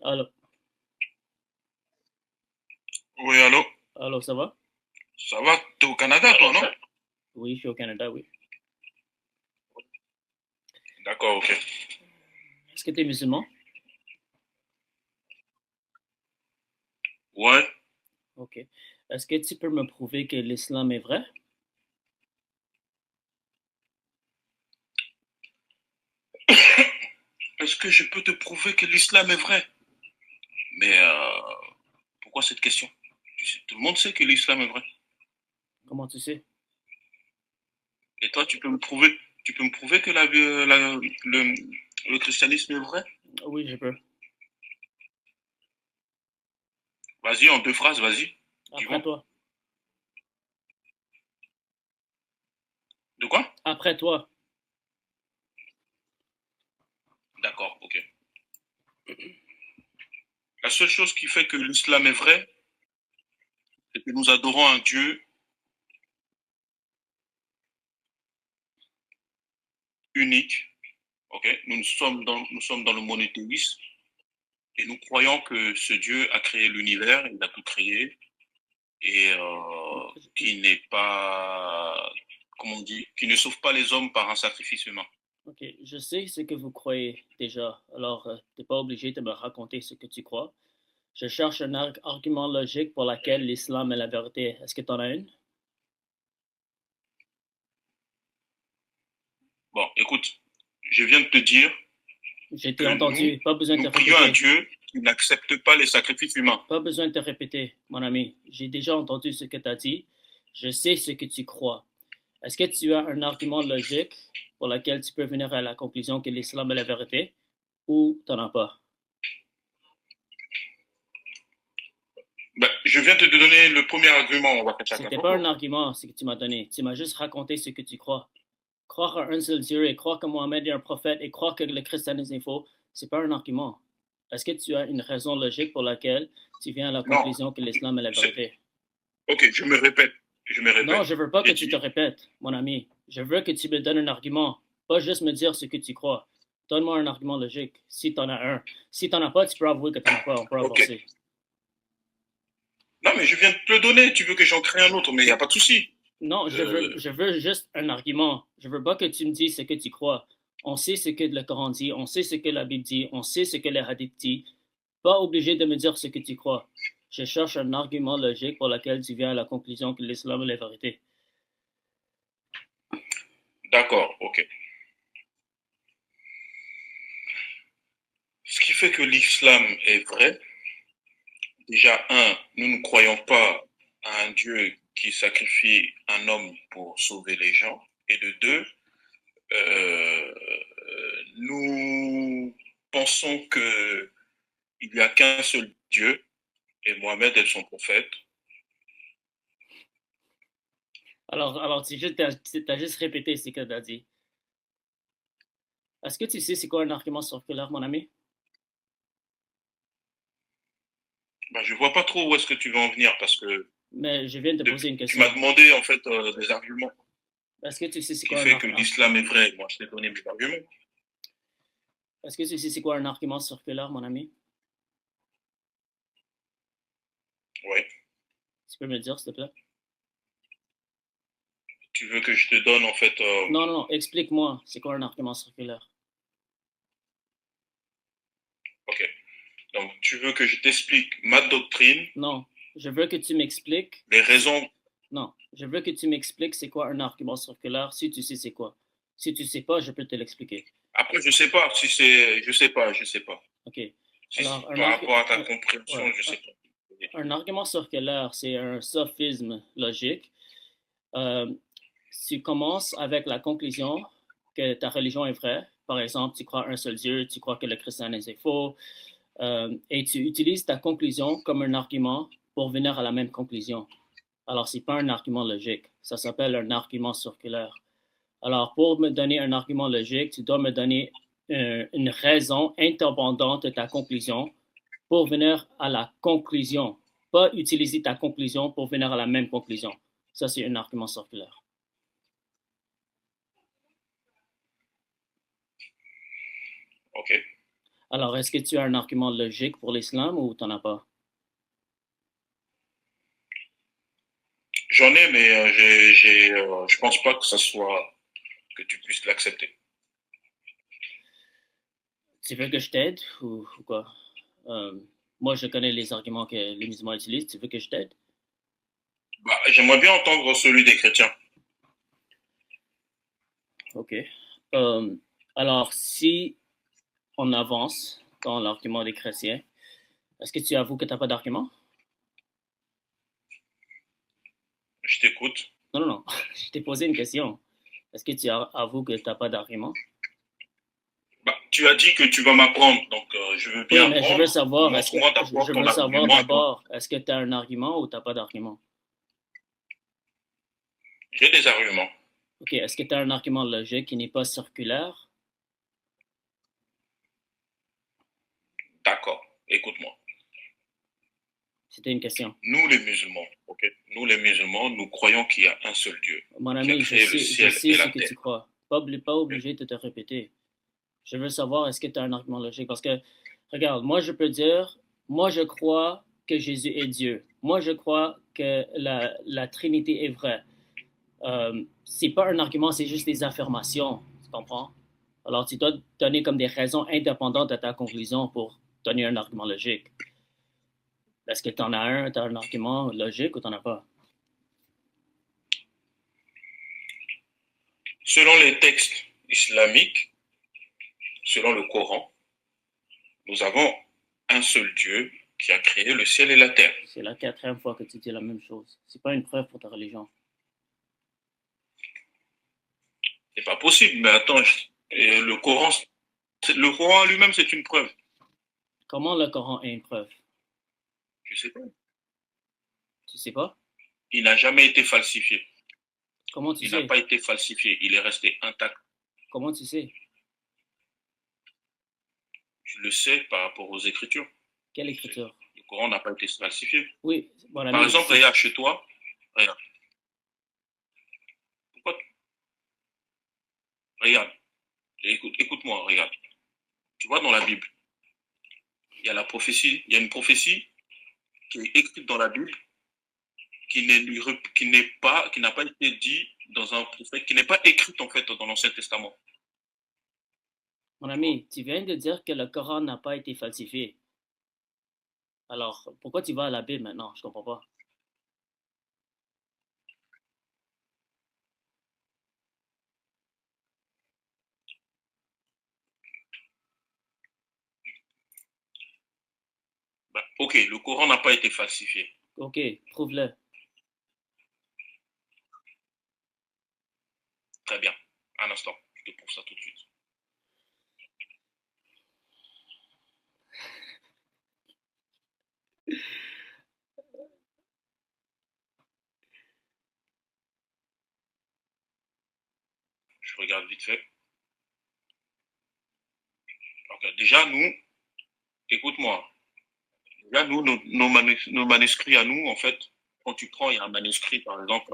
Allô, Oui, allô? allô, ça va? Ça va? T'es au Canada, toi, non? Oui, je suis au Canada, oui. D'accord, ok. Est-ce que tu es musulman? Ouais. Ok. Est-ce que tu peux me prouver que l'islam est vrai? Est-ce que je peux te prouver que l'islam est vrai? Mais pourquoi cette question? Tout le monde sait que l'islam est vrai. Comment tu sais? Et toi, tu peux me prouver que le christianisme est vrai? Oui, je peux. Vas-y, en deux phrases, vas-y. Après Dis-moi. toi. De quoi? Après toi. D'accord, ok. La seule chose qui fait que l'islam est vrai, c'est que nous adorons un Dieu unique. Ok? Nous sommes dans le monothéisme et nous croyons que ce Dieu a créé l'univers, il a tout créé, et qui n'est pas, comment on dit, qui ne sauve pas les hommes par un sacrifice humain. Ok, je sais ce que vous croyez déjà. Alors, tu n'es pas obligé de me raconter ce que tu crois. Je cherche un argument logique pour lequel l'islam est la vérité. Est-ce que tu en as une? Bon, écoute, je viens de te dire J'ai été que entendu. Pas besoin de te nous prions un répéter. Dieu qui n'accepte pas les sacrifices humains. Pas besoin de te répéter, mon ami. J'ai déjà entendu ce que tu as dit. Je sais ce que tu crois. Est-ce que tu as un argument logique pour lequel tu peux venir à la conclusion que l'islam est la vérité ou tu n'en as pas? Ben, je viens de te donner le premier argument, on va faire chacun C'était son pas un tour. argument ce que tu m'as donné. Tu m'as juste raconté ce que tu crois. Croire à un seul Dieu et croire que Mohamed est un prophète et croire que le christianisme est faux, c'est pas un argument. Est-ce que tu as une raison logique pour laquelle tu viens à la Non, conclusion que l'islam est la c'est... vérité? Ok, je me Non, répète. je veux pas que J'ai tu te dit, répètes, mon ami. Je veux que tu me donnes un argument, pas juste me dire ce que tu crois. Donne-moi un argument logique, si t'en as un. Si t'en as pas, tu peux avouer que t'en as pas, on peut ok. avancer. Non, mais je viens de te le donner, tu veux que j'en crée un autre, mais il n'y a pas de souci. Non, Euh, je veux juste un argument. Je veux pas que tu me dises ce que tu crois. On sait ce que le Coran dit, on sait ce que la Bible dit, on sait ce que les hadiths dit. Pas obligé de me dire ce que tu crois. Je cherche un argument logique pour lequel tu viens à la conclusion que l'islam est la vérité. d'accord, ok. Ce qui fait que l'islam est vrai, déjà, un, nous ne croyons pas à un Dieu qui sacrifie un homme pour sauver les gens. Et de deux, euh, nous pensons que il n'y a qu'un seul Dieu et Mohamed est son prophète. Alors tu as juste répété ce que tu as dit. Est-ce que tu sais c'est quoi un argument circulaire, mon ami? Ben, je vois pas trop où est-ce que tu veux en venir parce que Mais je viens de te poser une tu m'as question. demandé en fait des arguments Est-ce que tu sais c'est qui quoi un fait que argument? l'islam est vrai. Moi, je t'ai donné mes arguments. Est-ce que tu sais c'est quoi un argument circulaire, mon ami? Oui. Tu peux me le dire, s'il te plaît? Tu veux que je te donne en fait. Non, non, non, explique-moi, c'est quoi un argument circulaire? Ok. Donc, tu veux que je t'explique ma doctrine, Non, je veux que tu m'expliques. les raisons. Non, je veux que tu m'expliques c'est quoi un argument circulaire si tu sais c'est quoi. Si tu sais pas, je peux te l'expliquer. Après, je sais pas si c'est. Je sais pas. OK. Si Alors, par rapport à ta compréhension, ouais, je sais pas. un argument circulaire, c'est un sophisme logique. Euh, Tu commences avec la conclusion que ta religion est vraie. Par exemple, tu crois à un seul Dieu, tu crois que le christianisme est faux, et tu utilises ta conclusion comme un argument pour venir à la même conclusion. Alors, ce n'est pas un argument logique. Ça s'appelle un argument circulaire. Alors, pour me donner un argument logique, tu dois me donner une raison indépendante de ta conclusion pour venir à la conclusion. Pas utiliser ta conclusion pour venir à la même conclusion. Ça, c'est un argument circulaire. Ok. Alors, est-ce que tu as un argument logique pour l'islam ou t'en as pas? J'en ai, mais je pense pas que ça soit que tu puisses l'accepter. Tu veux que je t'aide ou quoi? Euh, Moi, je connais les arguments que les musulmans utilisent. Tu veux que je t'aide? Bah, j'aimerais bien entendre celui des chrétiens. OK. Euh, alors, si on avance dans l'argument des chrétiens, est-ce que tu avoues que tu n'as pas d'argument? Je t'écoute. Non, non, non. Je t'ai posé une question. Est-ce que tu avoues que tu n'as pas d'argument? Bah, tu as dit que tu vas m'apprendre, donc je veux Oui, bien mais je veux apprendre. savoir, Montre-moi d'abord je ton veux savoir argument à toi. d'abord, est-ce que tu as un argument ou tu n'as pas d'argument? J'ai des arguments. OK. Est-ce que tu as un argument logique qui n'est pas circulaire? D'accord. Écoute-moi. C'était une question. Nous les musulmans, ok? Nous les musulmans, nous croyons qu'il y a un seul Dieu Mon qui a ami, créé le je ciel sais et ce la que tu terre. crois. Pas Ok. obligé de te répéter. Je veux savoir, est-ce que tu as un argument logique? Parce que, regarde, moi, je peux dire, moi, je crois que Jésus est Dieu. Moi, je crois que la Trinité est vraie. C'est pas un argument, c'est juste des affirmations. Tu comprends? Alors, tu dois donner comme des raisons indépendantes de ta conclusion pour donner un argument logique. Est-ce que tu en as un, tu as un argument logique ou tu n'en as pas? Selon les textes islamiques, selon le Coran, nous avons un seul Dieu qui a créé le ciel et la terre. C'est la quatrième fois que tu dis la même chose. C'est pas une preuve pour ta religion. C'est pas possible, mais attends, le Coran lui-même, c'est une preuve. Comment le Coran est une preuve? Je sais pas. Tu sais pas? Il n'a jamais été falsifié. Comment tu Il n'a sais? pas été falsifié. Il est resté intact. Comment tu sais? Je le sais par rapport aux Écritures. Quelle écriture? Le Coran n'a pas été falsifié. Oui, mon Par ami, exemple, regarde chez toi. Regarde. Pourquoi Regarde. Écoute-moi, regarde. Tu vois, dans la Bible, il y a la prophétie. Il y a une prophétie qui est écrite dans la Bible qui n'a pas été dit dans un prophète, qui n'est pas écrite en fait dans l'Ancien Testament. mon Tu vois. ami, tu viens de dire que le Coran n'a pas été falsifié. Alors, pourquoi tu vas à la Bible maintenant? Je comprends pas. Bah, ok, le Coran n'a pas été falsifié. Ok, prouve-le. Très bien. Un instant, je te prouve ça tout de suite. Je regarde vite fait. Okay. Déjà, nous, écoute-moi. Déjà, nous, nos manuscrits à nous, en fait, quand tu prends, il y a un manuscrit, par exemple,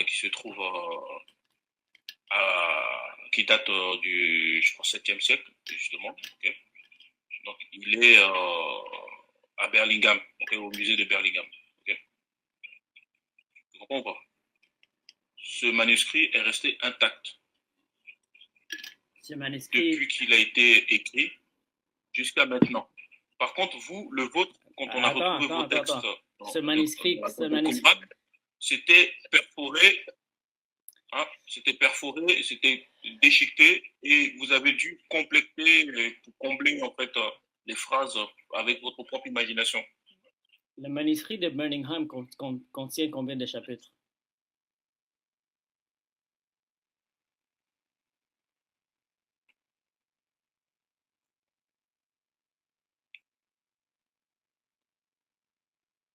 qui se trouve qui date je crois, 7e siècle, justement. Okay. Donc, il est à Birmingham, okay, au musée de Birmingham. Okay. Tu comprends ou pas? Ce manuscrit est resté intact Ce manuscrit. depuis qu'il a été écrit jusqu'à maintenant. Par contre, vous, le vôtre, quand on a retrouvé vos textes Attends. dans, Ce manuscrit, dans la ce boîte de manuscrit. Qumran, c'était perforé, hein, c'était déchiqueté et vous avez dû compléter, combler en fait les phrases avec votre propre imagination. Le manuscrit de Birmingham contient combien de chapitres?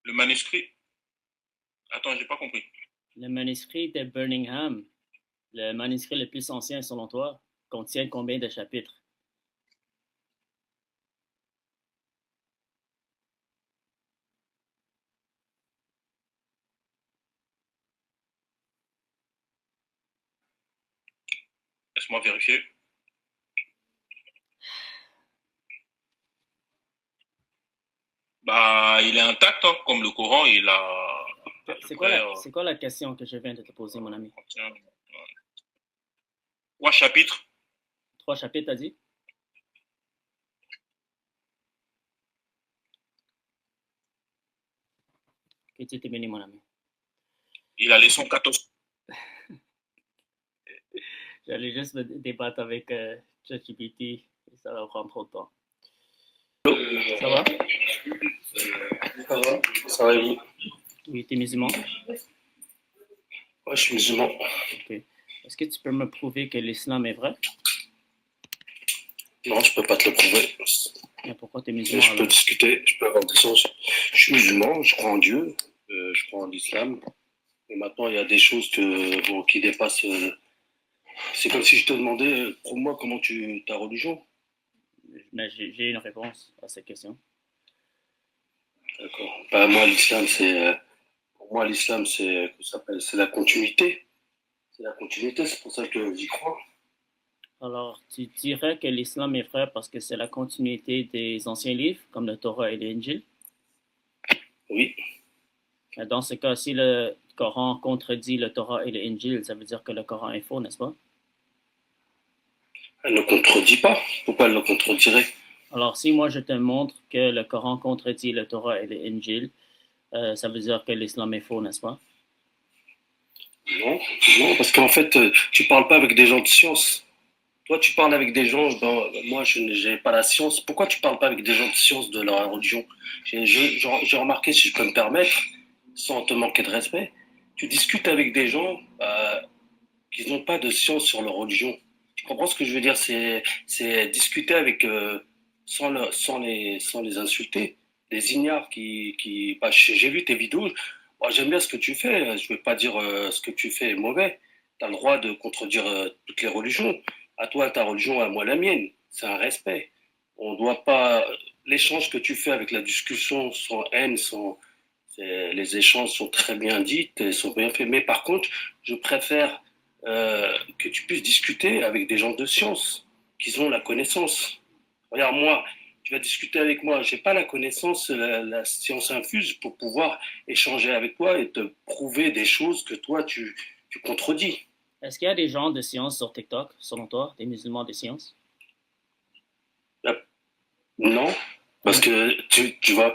Le manuscrit, attends, j'ai pas compris. Le manuscrit de Birmingham, le manuscrit le plus ancien selon toi, contient combien de chapitres? Laisse-moi vérifier. Bah, il est intact, hein, comme le Coran, il a à peu près C'est quoi la question que je viens de te poser, mon ami? 3 chapitres. 3 chapitres, t'as dit? Que Dieu te bénisse, mon ami. Il a les 114. J'allais juste me débattre avec ChatGPT et ça va prendre trop de temps. Ça va? Ça va? Ça va et vous? Oui, t'es musulman? Ouais, je suis musulman. Ok. Est-ce que tu peux me prouver que l'islam est vrai? Non, je peux pas te le prouver. Mais pourquoi t'es Mais musulman je peux alors? discuter, je peux avoir des sens. Je suis musulman, je crois en Dieu, je crois en l'islam. Et maintenant, il y a des choses bon, qui dépassent. C'est comme si je te demandais, prouve-moi comment ta religion. Mais j'ai une réponse à cette question. D'accord. Bah, moi, l'islam, pour moi, l'islam, c'est la continuité. C'est la continuité, c'est pour ça que j'y crois. Alors, tu dirais que l'islam est vrai parce que c'est la continuité des anciens livres, comme le Torah et l'Injil. Oui. Dans ce cas, si le Coran contredit le Torah et l'Injil, ça veut dire que le Coran est faux, n'est-ce pas? Elle ne contredit pas. Pourquoi elle le contredirait? Alors, si moi je te montre que le Coran contredit le Torah et l'Injil, ça veut dire que l'islam est faux, n'est-ce pas? Non, non, parce qu'en fait, tu parles pas avec des gens de science. Toi, tu parles avec des gens, moi, je n'ai pas la science. Pourquoi tu parles pas avec des gens de science de la religion? J'ai remarqué, si je peux me permettre, sans te manquer de respect, tu discutes avec des gens qui n'ont pas de science sur leur religion. Tu comprends ce que je veux dire? C'est discuter avec, sans les insulter, des ignares bah, j'ai vu tes vidéos. Moi, j'aime bien ce que tu fais. Je ne veux pas dire ce que tu fais est mauvais. Tu as le droit de contredire toutes les religions. À toi, ta religion, à moi, la mienne. C'est un respect. On ne doit pas. L'échange que tu fais avec la discussion sans haine, les échanges sont très bien dits et sont bien faits. Mais par contre, je préfère que tu puisses discuter avec des gens de science, qui ont la connaissance. Regarde, moi, tu vas discuter avec moi, je n'ai pas la connaissance, la science infuse pour pouvoir échanger avec toi et te prouver des choses que toi, tu contredis. Est-ce qu'il y a des gens de science sur TikTok, selon toi, des musulmans de science? Non, parce que tu vas.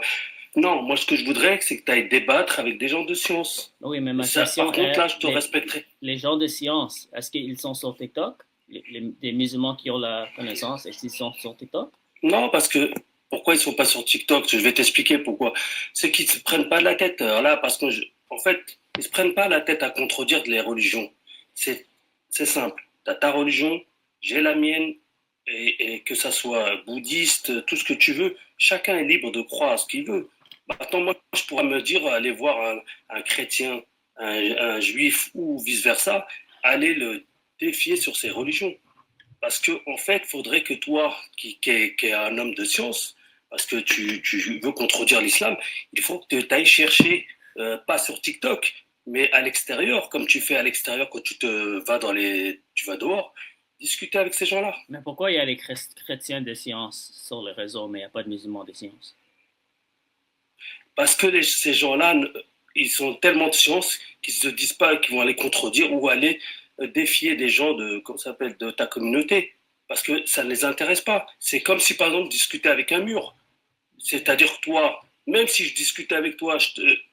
Non, moi, ce que je voudrais, c'est que tu ailles débattre avec des gens de science. Oui, mais ma Ça, question par contre, est, là, je te respecterai. les gens de science, est-ce qu'ils sont sur TikTok? Des musulmans qui ont la connaissance, est-ce qu'ils sont sur TikTok? Non, parce que pourquoi ils sont pas sur TikTok? Je vais t'expliquer pourquoi. C'est qu'ils se prennent pas la tête. Alors là, parce que en fait, ils se prennent pas la tête à contredire les religions. C'est c'est simple. T'as ta religion, j'ai la mienne, et que ça soit bouddhiste, tout ce que tu veux, chacun est libre de croire à ce qu'il veut. Maintenant, moi, je pourrais me dire, aller voir un chrétien, un juif ou vice-versa, aller le défier sur ses religions. Parce qu'en en fait, il faudrait que toi, qui est un homme de science, parce que tu veux contredire l'islam, il faut que tu ailles chercher, pas sur TikTok, mais à l'extérieur, comme tu fais à l'extérieur quand tu vas dehors, discuter avec ces gens-là. Mais pourquoi il y a les chrétiens de science sur le réseau, mais il n'y a pas de musulmans de science? Parce que ces gens-là, ils sont tellement de science qu'ils ne se disent pas qu'ils vont aller contredire ou aller défier des gens comment ça s'appelle, de ta communauté. Parce que ça ne les intéresse pas. C'est comme si, par exemple, discuter avec un mur. C'est-à-dire, toi, même si je discutais avec toi,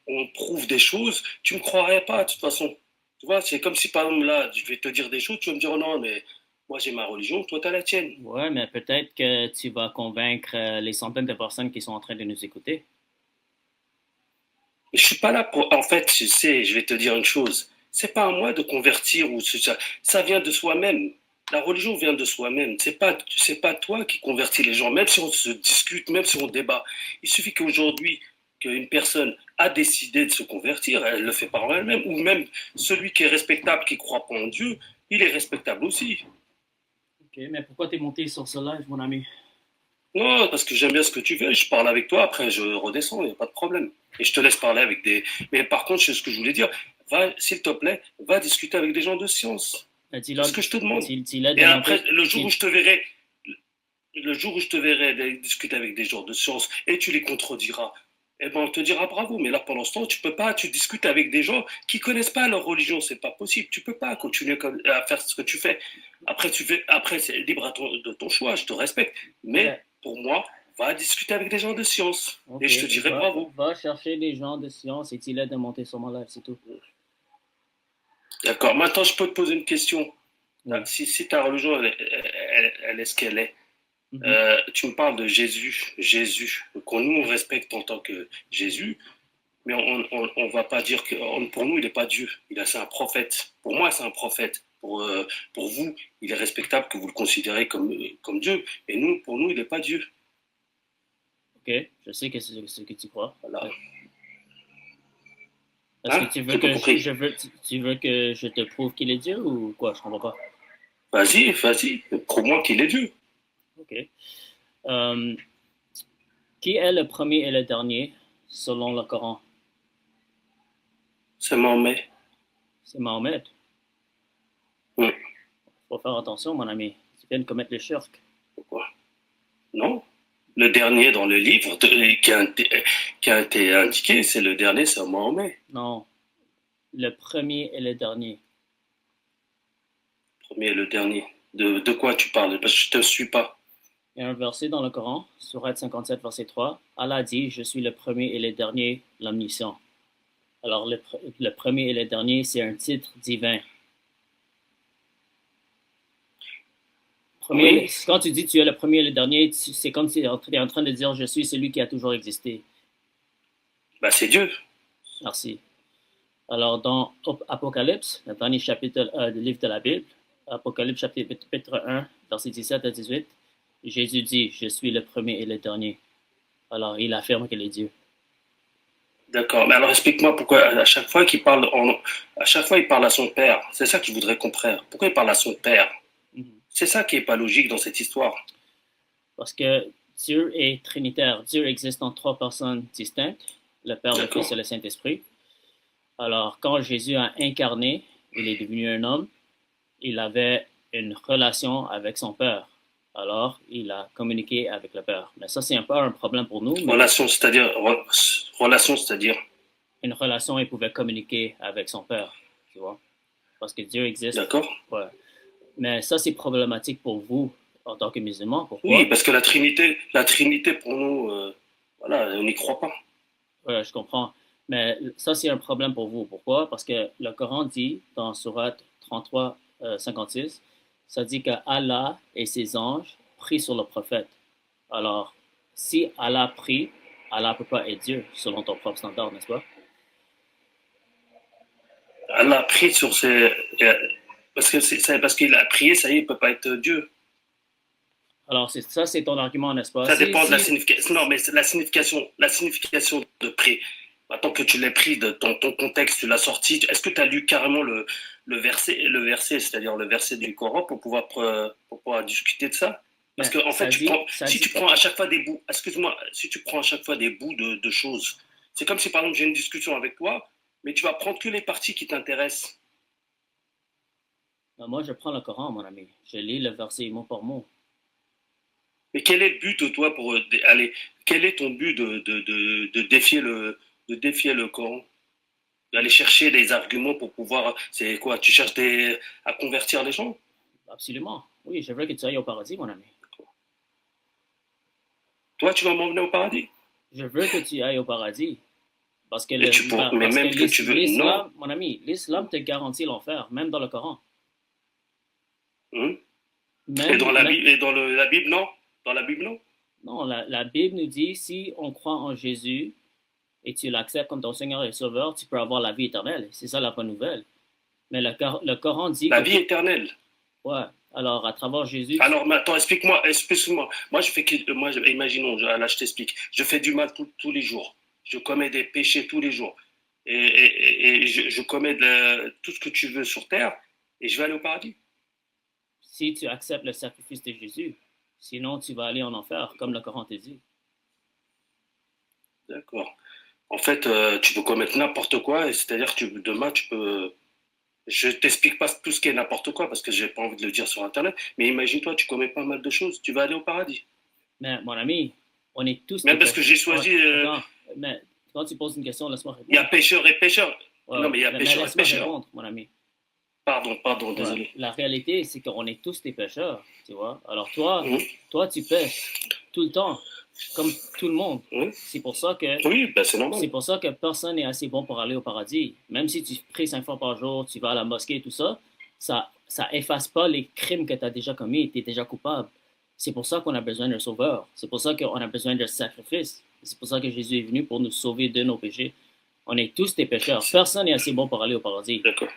on prouve des choses, tu ne me croirais pas, de toute façon. Tu vois, c'est comme si, par exemple, là, je vais te dire des choses, tu vas me dire, oh non, mais moi, j'ai ma religion, toi, tu as la tienne. Ouais, mais peut-être que tu vas convaincre les centaines de personnes qui sont en train de nous écouter. Mais je suis pas là pour. En fait, tu sais, je vais te dire une chose. C'est pas à moi de convertir ou ça vient de soi-même. La religion vient de soi-même. C'est pas toi qui convertis les gens. Même si on se discute, même si on débat, il suffit qu'aujourd'hui qu'une personne a décidé de se convertir, elle le fait par elle-même. Ou même celui qui est respectable, qui croit pas en Dieu, il est respectable aussi. Ok, mais pourquoi t'es monté sur ce live, mon ami? Non, parce que j'aime bien ce que tu fais. Je parle avec toi, après je redescends, il n'y a pas de problème. Et je te laisse parler avec des. Mais par contre, c'est ce que je voulais dire. Va, s'il te plaît, va discuter avec des gens de science. C'est ce que je te demande. Et après, le jour où je te verrai discuter avec des gens de science, et tu les contrediras, eh ben, on te dira bravo. Mais là, pendant ce temps, tu peux pas, tu discutes avec des gens qui connaissent pas leur religion. C'est pas possible. Tu peux pas continuer à faire ce que tu fais. Après, c'est libre de ton choix. Je te respecte. Mais Ouais. pour moi, va discuter avec des gens de science. Ok, Et je te dirai bravo. va chercher des gens de science et dis-leur de monter sur mon live, c'est tout. D'accord. Maintenant, je peux te poser une question. Oui. Si ta religion, elle est ce qu'elle est, Mhm. tu me parles de Jésus. Jésus, qu'on nous, on respecte en tant que Jésus. Mais on va pas dire que pour nous, il n'est pas Dieu. C'est un prophète. Pour moi, c'est un prophète. Pour vous, il est respectable que vous le considérez comme Dieu. Et nous, pour nous, il n'est pas Dieu. Ok, je sais que c'est ce que tu crois. Voilà. Est-ce que Hein? tu veux J'ai pas que compris. tu veux que je te prouve qu'il est Dieu ou quoi? Je comprends pas. Vas-y, vas-y. Prouve-moi qu'il est Dieu. Ok. Euh, qui est le premier et le dernier selon le Coran? C'est Mahomet. C'est Mahomet. Hum. Faut faire attention, mon ami. Tu viens de commettre le shirk. Pourquoi? Non. Le dernier dans le livre qui a été indiqué, c'est le dernier, c'est Mahomet. Non, le premier et le dernier. Premier et le dernier. De quoi tu parles? Parce que je ne te suis pas. Il y a un verset dans le Coran, Sourate 57, verset 3. Allah dit, je suis le premier et le dernier, l'omniscient. Alors, le premier et le dernier, c'est un titre divin. Premier, Oui. quand tu dis tu es le premier et le dernier, c'est comme si tu es en train de dire je suis celui qui a toujours existé. Bah, c'est Dieu. Merci. Alors, dans Apocalypse, le dernier chapitre du livre de la Bible, Apocalypse chapitre 1, verset 17 à 18, Jésus dit, je suis le premier et le dernier. Alors, il affirme qu'il est Dieu. D'accord. Mais alors explique-moi pourquoi à chaque fois à chaque fois il parle à son père. C'est ça que je voudrais comprendre. Pourquoi il parle à son père? Mhm. C'est ça qui est pas logique dans cette histoire. Parce que Dieu est trinitaire. Dieu existe en trois personnes distinctes, le Père, le Fils D'accord. et le Saint-Esprit. Alors, quand Jésus a incarné, il est devenu un homme, il avait une relation avec son Père. Alors, il a communiqué avec le Père. Mais ça, c'est un peu un problème pour nous, mais Relation, c'est-à-dire. une relation, il pouvait communiquer avec son Père, tu vois, parce que Dieu existe. D'accord. Ouais. Mais ça, c'est problématique pour vous en tant que musulman. Oui, Pourquoi? parce que la Trinité pour nous, voilà, on n'y croit pas. Ouais, je comprends. Mais ça, c'est un problème pour vous. Pourquoi? Parce que le Coran dit dans Sourate 33, 56, ça dit que Allah et ses anges prient sur le prophète. Alors, si Allah prie, Allah ne peut pas être Dieu, selon ton propre standard, n'est-ce pas? Elle a pris sur ses, parce que c'est parce qu'il a prié, ça y est, il peut pas être Dieu. Alors, ça, c'est ton argument, n'est-ce pas? Ça dépend de la signification. Non, mais c'est la signification de prier. Maintenant que tu l'as pris dans ton contexte, tu l'as sorti. Est-ce que tu as lu carrément le verset, c'est-à-dire le verset du Coran pour pouvoir discuter de ça? Parce Mais que en fait, ça si dit, tu prends à chaque fois des bouts, excuse-moi, si tu prends à chaque fois des bouts de choses, c'est comme si par exemple j'ai une discussion avec toi, mais tu vas prendre que les parties qui t'intéressent. moi, je prends le Coran, mon ami. Je lis le verset mot par mot. Mais quel est le but de toi pour aller? Quel est ton but de défier le Coran? D'aller chercher des arguments pour pouvoir. C'est quoi? Tu cherches à convertir les gens? Absolument. Oui, je veux que tu ailles au paradis, mon ami. Toi, tu vas m'emmener au paradis? Je veux que tu ailles au paradis. Parce que Mais parce que même que tu veux. Non. l'islam, mon ami, l'islam te garantit l'enfer, même dans le Coran. Hein? Et Même, dans la même Bible, la Bible, non? Dans la Bible, non? non, la Bible nous dit, si on croit en Jésus et tu l'acceptes comme ton Seigneur et Sauveur, tu peux avoir la vie éternelle. C'est ça la bonne nouvelle. Mais le Coran dit La que vie éternelle. ouais, alors à travers Jésus, Alors, attends, explique-moi. Moi, imaginons, là, je t'explique. Je fais du mal tous les jours. Je commets des péchés tous les jours. Et je commets tout ce que tu veux sur terre et je vais aller au paradis. si tu acceptes le sacrifice de Jésus, sinon tu vas aller en enfer, comme le Coran te dit. D'accord. En fait, tu peux commettre n'importe quoi, c'est-à-dire que demain, tu peux. Je t'explique pas tout ce qui est n'importe quoi parce que j'ai pas envie de le dire sur Internet, mais imagine-toi, tu commets pas mal de choses, tu vas aller au paradis. Mais mon ami, on est tous Même des parce que j'ai choisi. Attends, mais Quand tu poses une question, laisse-moi Il y a répondre. pécheur et pécheur. Ouais, Non, mais il y a mais pécheur et laisse-moi pécheur. répondre, mon ami. Pardon, Ouais. désolé. La réalité, c'est qu'on est tous des pécheurs, tu vois. Alors toi, Mhm, toi, tu pêches tout le temps, comme tout le monde. mhm. C'est pour ça que Oui, ben c'est normal. c'est pour ça que personne n'est assez bon pour aller au paradis. Même si tu pries 5 fois par jour, tu vas à la mosquée et tout ça, ça efface pas les crimes que tu as déjà commis, tu es déjà coupable. C'est pour ça qu'on a besoin d'un sauveur. C'est pour ça qu'on a besoin d'un sacrifice. C'est pour ça que Jésus est venu pour nous sauver de nos péchés. On est tous des pécheurs. Personne n'est assez bon pour aller au paradis. D'accord,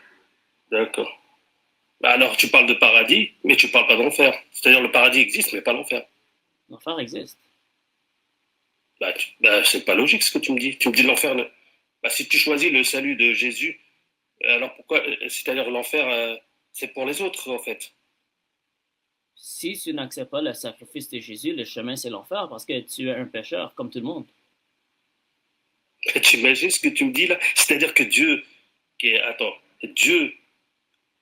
d'accord. Bah alors, tu parles de paradis, mais tu parles pas d'enfer. C'est-à-dire, le paradis existe, mais pas l'enfer. L'enfer existe. Bah, c'est pas logique ce que tu me dis. Tu me dis l'enfer. Bah, si tu choisis le salut de Jésus, alors pourquoi? C'est-à-dire, l'enfer, c'est pour les autres, en fait. Si tu n'acceptes pas le sacrifice de Jésus, le chemin c'est l'enfer parce que tu es un pécheur comme tout le monde. Tu imagines ce que tu me dis là? C'est-à-dire que Dieu, attends, Dieu,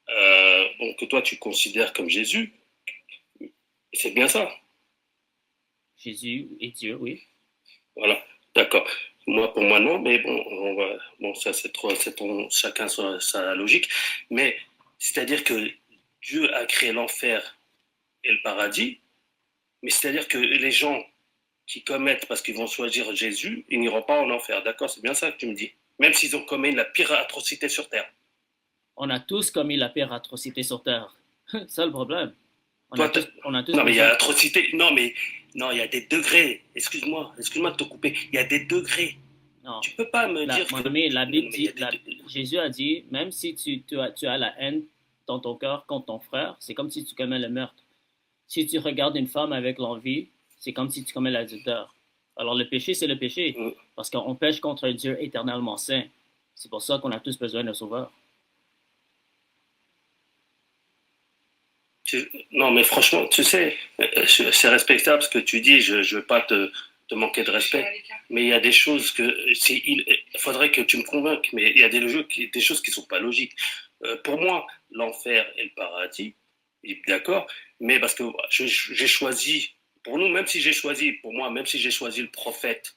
bon, que toi tu considères comme Jésus, c'est bien ça. Jésus est Dieu, oui. Voilà, d'accord. Moi, pour moi, non, mais bon, bon, ça c'est trop, chacun sa logique. Mais c'est-à-dire que Dieu a créé l'enfer et le paradis, mais c'est-à-dire que les gens qui commettent parce qu'ils vont choisir Jésus, ils n'iront pas en enfer. D'accord, c'est bien ça que tu me dis. Même s'ils ont commis la pire atrocité sur terre. On a tous commis la pire atrocité sur Terre. C'est le problème. Toi, On a tous non, mais il y a besoin. atrocité. Non, mais non, il y a des degrés. Excuse-moi de te couper. Il y a des degrés. Non. Tu peux pas me dire Mon que. ami, la Non, Bible mais il y dit, a des. Jésus a dit, même si tu as la haine dans ton cœur contre ton frère, c'est comme si tu commets le meurtre. Si tu regardes une femme avec l'envie, c'est comme si tu commets l'adultère. Alors le péché, c'est le péché, parce qu'on pêche contre un Dieu éternellement saint. C'est pour ça qu'on a tous besoin d'un sauveur. Non, mais franchement, tu sais, c'est respectable ce que tu dis. Je ne veux pas te manquer de respect. Mais il y a des choses que. Il faudrait que tu me convainques. Mais il y a des choses qui ne sont pas logiques. Pour moi, l'enfer et le paradis, d'accord. Mais parce que j'ai choisi. Pour nous, même si j'ai choisi, pour moi, même si j'ai choisi le prophète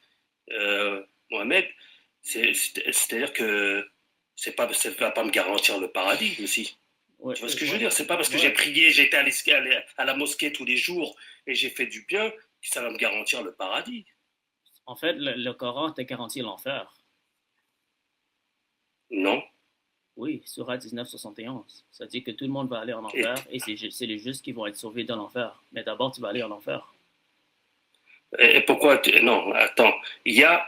Mohamed, c'est-à-dire que ça ne va pas me garantir le paradis aussi. Ouais, Tu vois ce que je veux ouais, dire? C'est pas parce que ouais. j'ai prié, j'étais à la mosquée tous les jours et j'ai fait du bien que ça va me garantir le paradis. En fait, le Coran te garantit l'enfer. Non. Oui, Surah 1971. Ça dit que tout le monde va aller en Et, enfer et c'est les justes qui vont être sauvés de l'enfer. Mais d'abord, tu vas aller en enfer. et pourquoi non, attends. Il y a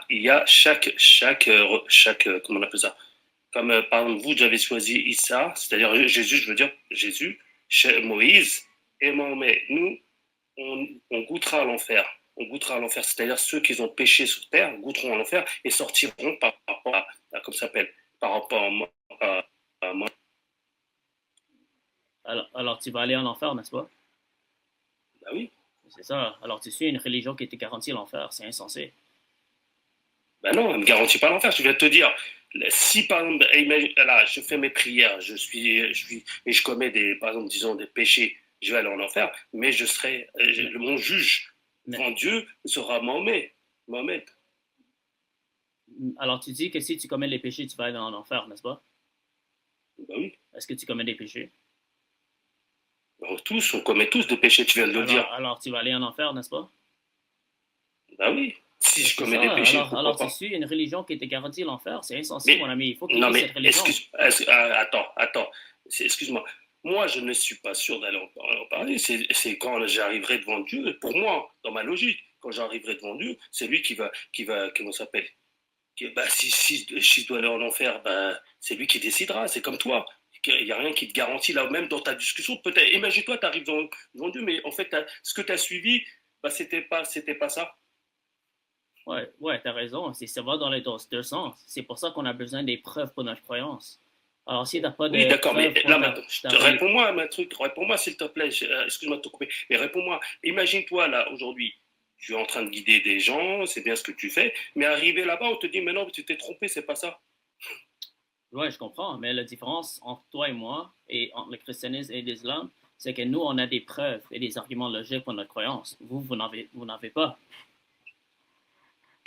comment on appelle ça? Comme par exemple, vous avez choisi Issa, c'est-à-dire Jésus, je veux dire Jésus, Moïse et Mahomet. Nous, on goûtera à l'enfer. On goûtera à l'enfer, c'est-à-dire ceux qui ont péché sur terre goûteront à l'enfer et sortiront par rapport comment ça s'appelle, par rapport à moi. Alors tu vas aller en enfer, n'est-ce pas? Bah oui. C'est ça. Alors tu suis une religion qui te garantit l'enfer. C'est insensé. Ben non, elle ne me garantit pas l'enfer. Je viens de te dire, si par exemple, là, je fais mes prières, et je commets par exemple, disons, des péchés, je vais aller en enfer, mais je serai, mon juge devant Dieu sera Mohamed. Mohamed. Alors tu dis que si tu commets les péchés, tu vas aller en enfer, n'est-ce pas? Ben oui. Est-ce que tu commets des péchés? On commet tous des péchés, tu viens de le dire. Alors tu vas aller en enfer, n'est-ce pas? Ben oui. Si je commets des péchés, alors pas? tu suis une religion qui te garantit l'enfer, c'est insensé, mon ami. Il faut non, quitter cette religion. Attends. Excuse-moi. Moi, je ne suis pas sûr d'aller en parler. C'est quand j'arriverai devant Dieu. Pour moi, dans ma logique, quand j'arriverai devant Dieu, c'est lui qui va, comment ça s'appelle? Si je dois aller en enfer, c'est lui qui décidera. C'est comme toi. Il n'y a rien qui te garantit là, même dans ta discussion. Peut-être, imagine-toi, tu arrives devant Dieu, mais en fait, ce que tu as suivi, c'était pas ça. Ouais, t'as raison. Ça va dans les deux sens. C'est pour ça qu'on a besoin des preuves pour notre croyance. Alors, si t'as pas de Oui, d'accord, mais là, réponds-moi à ma truc. Réponds-moi, s'il te plaît. Excuse-moi de te couper. Mais réponds-moi. Imagine-toi, là, aujourd'hui, tu es en train de guider des gens, c'est bien ce que tu fais, mais arrivé là-bas, on te dit, mais non, tu t'es trompé, c'est pas ça. Ouais, je comprends. Mais la différence entre toi et moi, et entre le christianisme et l'islam, c'est que nous, on a des preuves et des arguments logiques pour notre croyance. Vous n'avez pas.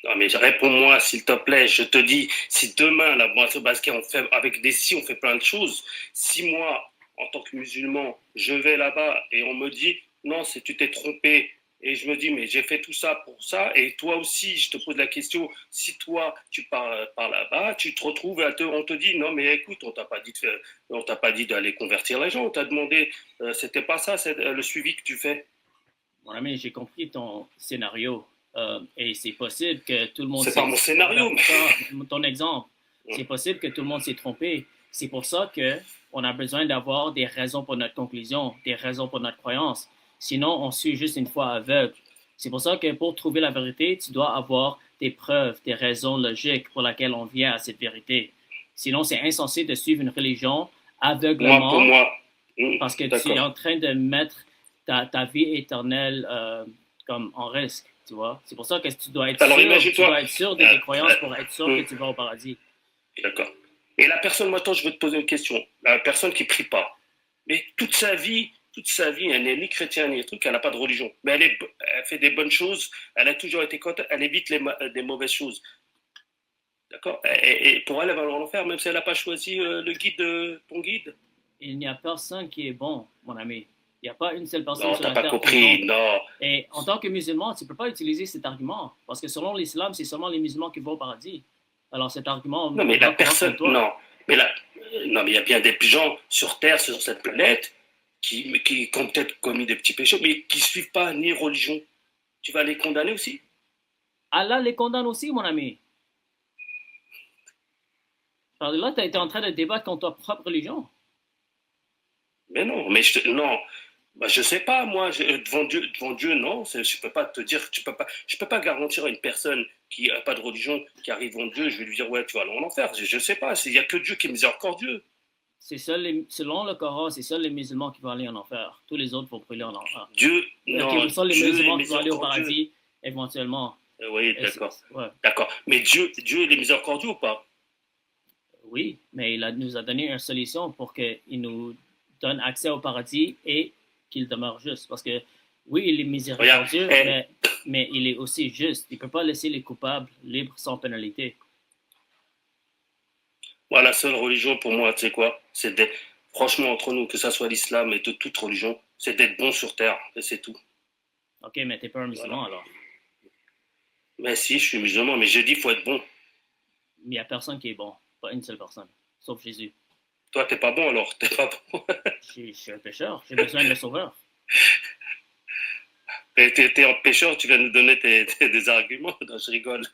Non, mais réponds-moi, s'il te plaît. Je te dis, si demain, la boîte au basket, on fait, avec des si, on fait plein de choses. Si moi, en tant que musulman, je vais là-bas et on me dit, non, c'est tu t'es trompé. Et je me dis, mais j'ai fait tout ça pour ça. Et toi aussi, je te pose la question, si toi, tu pars par là-bas, tu te retrouves, on te dit, non, mais écoute, on t'a pas dit d'aller convertir les gens. On t'a demandé, c'était pas ça, c'est le suivi que tu fais. Mon ami, j'ai compris ton scénario. Et c'est possible que tout le monde C'est pas mon scénario, mais... Ton exemple, c'est possible que tout le monde s'est trompé. C'est pour ça qu'on a besoin d'avoir des raisons pour notre conclusion, des raisons pour notre croyance. Sinon, on suit juste une foi aveugle. C'est pour ça que pour trouver la vérité, tu dois avoir des preuves, des raisons logiques pour lesquelles on vient à cette vérité. Sinon, c'est insensé de suivre une religion aveuglement Pour moi, parce que tu es en train de mettre ta vie éternelle comme en risque, tu vois. C'est pour ça que tu dois être sûr de tes croyances pour être sûr que tu vas au paradis. D'accord. Et la personne, maintenant, je veux te poser une question. La personne qui prie pas, mais toute sa vie, elle n'est ni chrétienne ni truc, elle n'a pas de religion. Mais elle fait des bonnes choses, elle a toujours été contente, elle évite des mauvaises choses. D'accord. Et pour elle va l'enfer, même si elle n'a pas choisi le guide, ton guide. Il n'y a personne qui est bon, mon ami. Il n'y a pas une seule personne non, sur la terre. Non, t'as pas compris, non. Et en tant que musulman, tu ne peux pas utiliser cet argument, parce que selon l'islam, c'est seulement les musulmans qui vont au paradis. Alors cet argument... Non, mais la personne... Non, mais non, mais il y a bien des gens sur Terre, sur cette planète, qui ont peut-être commis des petits péchés, mais qui ne suivent pas ni religion. Tu vas les condamner aussi? Allah les condamne aussi, mon ami. Alors là, tu as été en train de débattre contre ta propre religion. Mais non, non. Bah, je sais pas, moi, devant Dieu, non, je peux pas te dire, je peux pas garantir à une personne qui n'a pas de religion, qui arrive devant Dieu, je vais lui dire, ouais, tu vas aller en enfer. Je sais pas, il n'y a que Dieu qui est miséricordieux. Selon le Coran, c'est seuls les musulmans qui vont aller en enfer. Tous les autres vont brûler en enfer. Non, seuls les musulmans qui vont aller au paradis, éventuellement. Oui, d'accord. Ouais. D'accord. Mais Dieu, il est miséricordieux ou pas? Oui, mais nous a donné une solution pour qu'il nous donne accès au paradis et qu'il demeure juste. Parce que, oui, il est miséricordieux, mais il est aussi juste. Il ne peut pas laisser les coupables libres sans pénalité. Moi, la seule religion pour moi, tu sais quoi? C'est d'être, franchement, entre nous, que ça soit l'islam et de toute religion, c'est d'être bon sur terre, et c'est tout. Ok, mais tu n'es pas un musulman alors? Mais si, je suis musulman, mais j'ai dit qu'il faut être bon. Mais il n'y a personne qui est bon, pas une seule personne, sauf Jésus. Toi, t'es pas bon alors, t'es pas bon. Je suis un pécheur, j'ai besoin de sauveur. T'es un pécheur, tu viens nous donner des arguments, non, je rigole.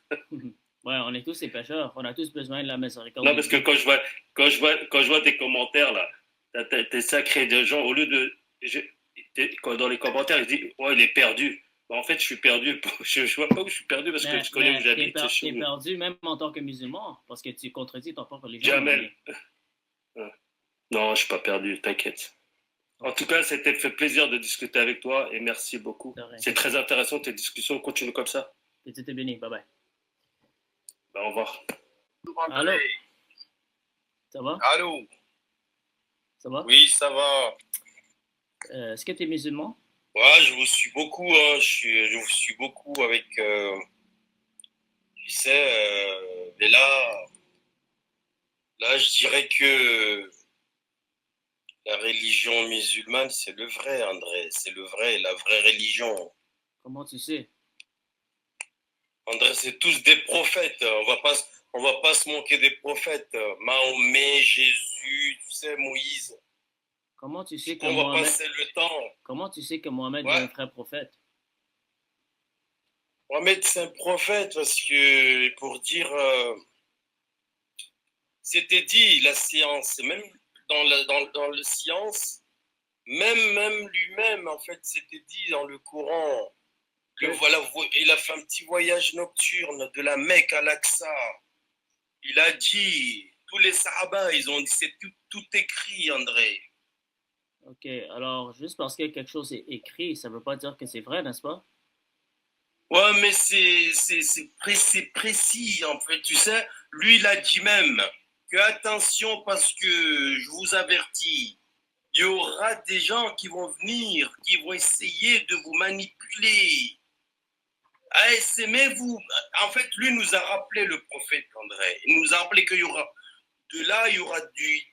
Ouais, on est tous des pécheurs, on a tous besoin de la miséricorde. Non, parce que quand je vois tes commentaires là, t'es sacré de gens, au lieu de, dans les commentaires, ils disent, oh, il est perdu. En fait, je suis perdu. Je vois pas où je suis perdu parce que je connais où j'habite. Tu es perdu même en tant que musulman parce que tu contredis ton propre religion. Jamais. Non, je suis pas perdu, t'inquiète. En tout cas, c'était fait plaisir de discuter avec toi et merci beaucoup. C'est très intéressant tes discussions. Continue comme ça. Et tu t'es béni. Bye bye. Bah, au revoir. Allô? Ça va? Allô? Ça va? Oui, ça va. Est-ce que tu es musulman? Ouais, je vous suis beaucoup. Je vous suis beaucoup avec. Tu sais, mais là, je dirais que la religion musulmane, c'est le vrai, André. C'est la vraie religion. Comment tu sais? André, c'est tous des prophètes. On va pas se manquer des prophètes. Mahomet, Jésus, tu sais, Moïse. Comment tu sais que Mohamed... va passer le temps. Comment tu sais que Mohamed est un vrai prophète? Mohamed, c'est un prophète parce que, pour dire, c'était dit, la science, même dans la science, même lui-même, en fait, c'était dit dans le Coran. Voilà, il a fait un petit voyage nocturne de la Mecque à l'Aqsa. Il a dit, tous les Sahaba, ils ont dit, c'est tout écrit, André. Ok, alors juste parce que quelque chose est écrit, ça ne veut pas dire que c'est vrai, n'est-ce pas? Ouais, mais c'est précis, en fait. Tu sais, lui, il a dit même que attention, parce que je vous avertis, il y aura des gens qui vont venir, qui vont essayer de vous manipuler. Aimez-vous. En fait, lui nous a rappelé le prophète André. Il nous a rappelé qu'il y aura il y aura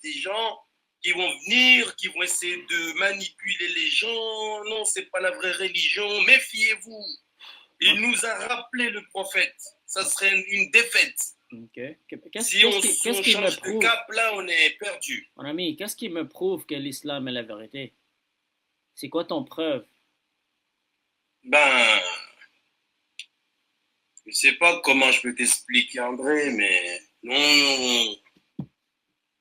des gens qui vont venir, qui vont essayer de manipuler les gens. Non, c'est pas la vraie religion. Méfiez-vous. Il nous a rappelé le prophète. Ça serait une défaite. Okay. Si on change de cap, là, on est perdu. Mon ami, qu'est-ce qui me prouve que l'islam est la vérité? C'est quoi ton preuve? Ben, je sais pas comment je peux t'expliquer, André, mais non,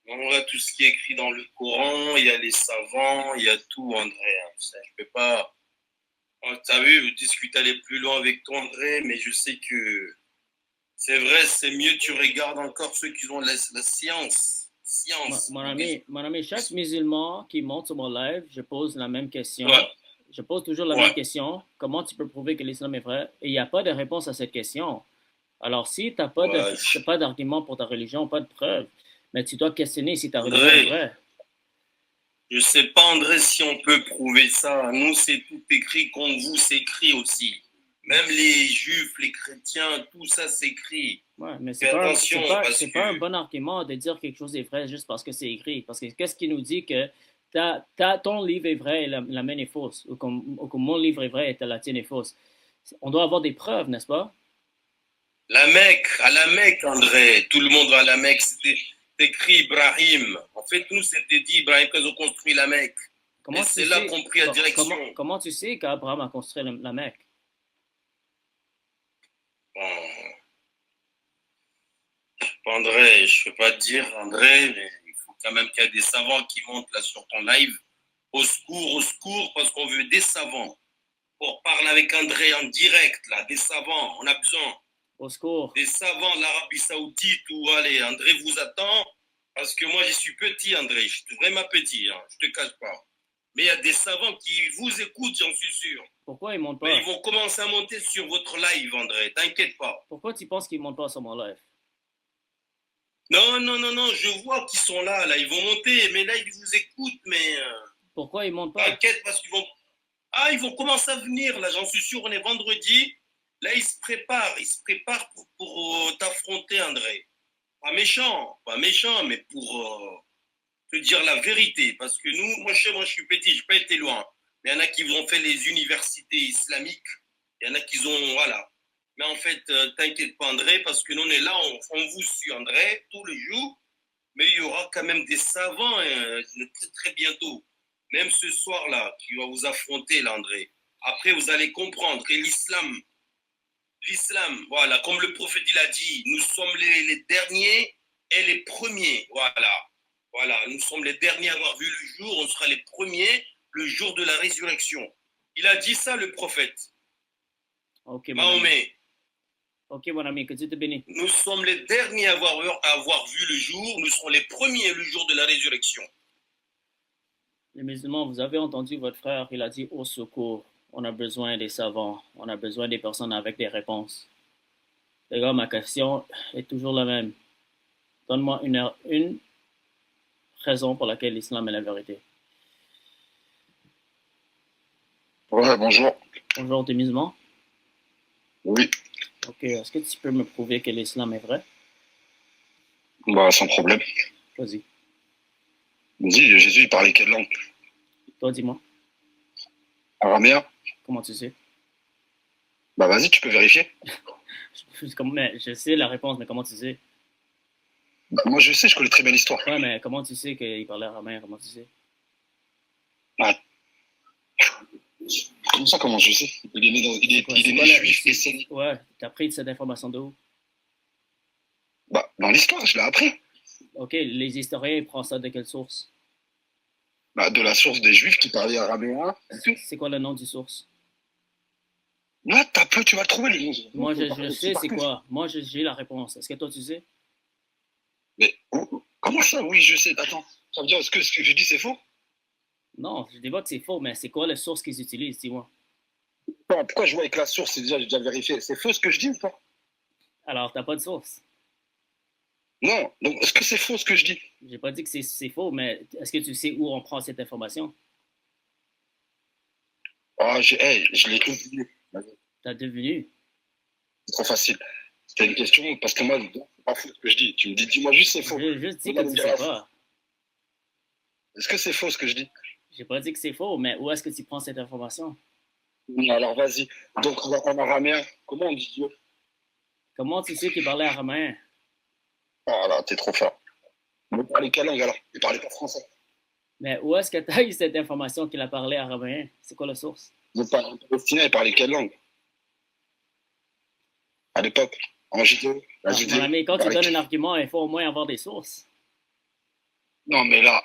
on a tout ce qui est écrit dans le Coran, il y a les savants, il y a tout, André. Ça, je peux pas. Tu as vu, discuter aller plus loin avec toi, André, mais je sais que c'est vrai, c'est mieux tu regardes encore ceux qui ont la science. Mon ami, chaque musulman qui monte sur mon live, je pose la même question. Ouais. Je pose toujours la même question. Comment tu peux prouver que l'islam est vrai? Et il n'y a pas de réponse à cette question. Alors, si tu n'as pas d'argument pour ta religion, pas de preuve, mais tu dois questionner si ta religion est vraie. Je ne sais pas, André, si on peut prouver ça. Nous, c'est tout écrit, comme vous, c'est écrit aussi. Même les juifs, les chrétiens, tout ça s'écrit. Ouais, mais c'est pas un bon argument de dire quelque chose est vrai juste parce que c'est écrit. Parce que qu'est-ce qui nous dit que ton livre est vrai et la mienne est fausse, ou que mon livre est vrai et la tienne est fausse? On doit avoir des preuves, n'est-ce pas? À la Mecque, André, tout le monde va à la Mecque. C'était écrit Ibrahim. En fait, nous, c'était dit Ibrahim qu'ils ont construit la Mecque. Et c'est là qu'on prit la direction. Comment tu sais qu'Abraham a construit la Mecque? Bon. André, je ne peux pas te dire, André, mais il faut quand même qu'il y ait des savants qui montent là sur ton live. Au secours, parce qu'on veut des savants. Pour parler avec André en direct, là, des savants, on a besoin. Au secours. Des savants de l'Arabie Saoudite ou allez, André vous attend, parce que moi je suis petit, André, je suis vraiment petit, hein, je te cache pas. Mais il y a des savants qui vous écoutent, j'en suis sûr. Pourquoi ils montent pas? Mais ils vont commencer à monter sur votre live, André, t'inquiète pas. Pourquoi tu penses qu'ils montent pas sur mon live? Non, je vois qu'ils sont là, ils vont monter, mais là ils vous écoutent, mais... Pourquoi ils montent pas? T'inquiète, parce qu'ils vont... ils vont commencer à venir, là, j'en suis sûr, on est vendredi. Là, ils se préparent pour t'affronter, André. Pas méchant, mais pour te dire la vérité. Parce que moi, je suis petit, je n'ai pas été loin. Mais il y en a qui vont faire les universités islamiques. Il y en a qui ont, voilà. Mais en fait, t'inquiète pas, André, parce que nous, on est là, on vous suit, André, tous les jours. Mais il y aura quand même des savants très, très bientôt. Même ce soir-là, qui va vous affronter, là, André. Après, vous allez comprendre que l'islam, voilà, comme le prophète il a dit, nous sommes les derniers et les premiers. Voilà, nous sommes les derniers à avoir vu le jour, on sera les premiers le jour de la résurrection. Il a dit ça, le prophète. Ok, Mahomet. Ok, mon ami, que Dieu te bénisse. Nous sommes les derniers à avoir vu le jour, nous serons les premiers le jour de la résurrection. Les musulmans, vous avez entendu votre frère, il a dit au secours. On a besoin des savants, on a besoin des personnes avec des réponses. Les gars, ma question est toujours la même. Donne-moi une raison pour laquelle l'islam est la vérité. Ouais, bonjour. Bonjour, t'es musulman? Oui. Ok, est-ce que tu peux me prouver que l'islam est vrai? Bah, sans problème. Vas-y. Vas-y, Jésus, il parlait quelle langue? Toi, dis-moi. Araméen? Comment tu sais? Bah, vas-y, tu peux vérifier. Je sais la réponse, mais comment tu sais? Bah, moi, je sais, je connais très bien l'histoire. Ouais, mais comment tu sais qu'il parlait araméen? Comment tu sais? Ah. Comment ça, comment je sais? Il est né juif et saigné. Ouais, t'as pris cette information de où? Bah, dans l'histoire, je l'ai appris. Ok, les historiens, ils prennent ça de quelle source? Bah, de la source des juifs qui parlaient araméen. C'est quoi le nom du source? Là, tu vas le trouver, le nom. Moi, je sais c'est quoi. Moi, j'ai la réponse. Est-ce que toi, tu sais? Mais comment ça? Oui, je sais. Attends, ça veut dire, est-ce que ce que je dis, c'est faux? Non, je dis pas que c'est faux, mais c'est quoi la source qu'ils utilisent, dis-moi? Pourquoi je vois avec la source? J'ai déjà vérifié. C'est faux ce que je dis ou pas? Alors, t'as pas de source. Non, donc est-ce que c'est faux ce que je dis? J'ai pas dit que c'est faux, mais est-ce que tu sais où on prend cette information? Ah, je l'ai deviné. T'as devenu. C'est trop facile. C'était une question parce que moi, c'est pas faux ce que je dis. Tu me dis, dis-moi juste c'est faux. J'ai juste dit On que va me tu dire sais la pas. Est-ce que c'est faux ce que je dis? J'ai pas dit que c'est faux, mais où est-ce que tu prends cette information? Alors vas-y. Donc en araméen, comment on dit Dieu? Comment tu sais qu'il parlait araméen? Ah là, t'es trop fort. Vous parlez quelle langue alors? Il parlait pas français. Mais où est-ce que tu as eu cette information qu'il a parlé araméen? C'est quoi la source? Vous parlez palestinien, il parlait quelle langue? À l'époque, en Judée, la Ah, Judée. mon ami, quand il tu parlait- donnes un argument, il faut au moins avoir des sources. Non, mais là.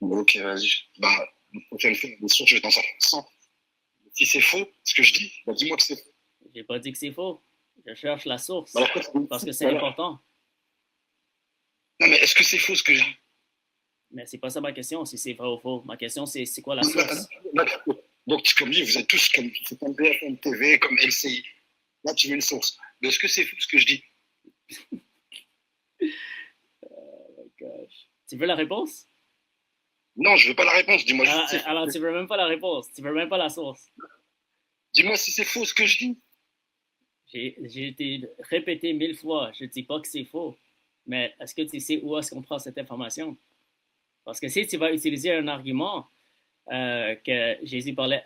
Bon, ok, vas-y. Bah, la prochaine fois, bien sûr, je vais t'en sortir 100. Si c'est faux, ce que je dis, bah, dis-moi que c'est faux. J'ai pas dit que c'est faux. Je cherche la source Bah, après, parce que c'est voilà. important. Non, mais est-ce que c'est faux ce que je dis? Mais c'est pas ça ma question, si c'est vrai ou faux. Ma question, c'est quoi la source? Donc, comme dit, vous êtes tous comme BFM TV, comme LCI. Là, tu veux une source. Mais est-ce que c'est faux ce que je dis? Oh my gosh. Tu veux la réponse? Non, je veux pas la réponse. Dis-moi Ah, juste. alors, tu veux même pas la réponse. Tu veux même pas la source. Dis-moi si c'est faux ce que je dis. J'ai été répété 1000 fois. Je dis pas que c'est faux. Mais est-ce que tu sais où est-ce qu'on prend cette information? Parce que si tu vas utiliser un argument que Jésus parlait,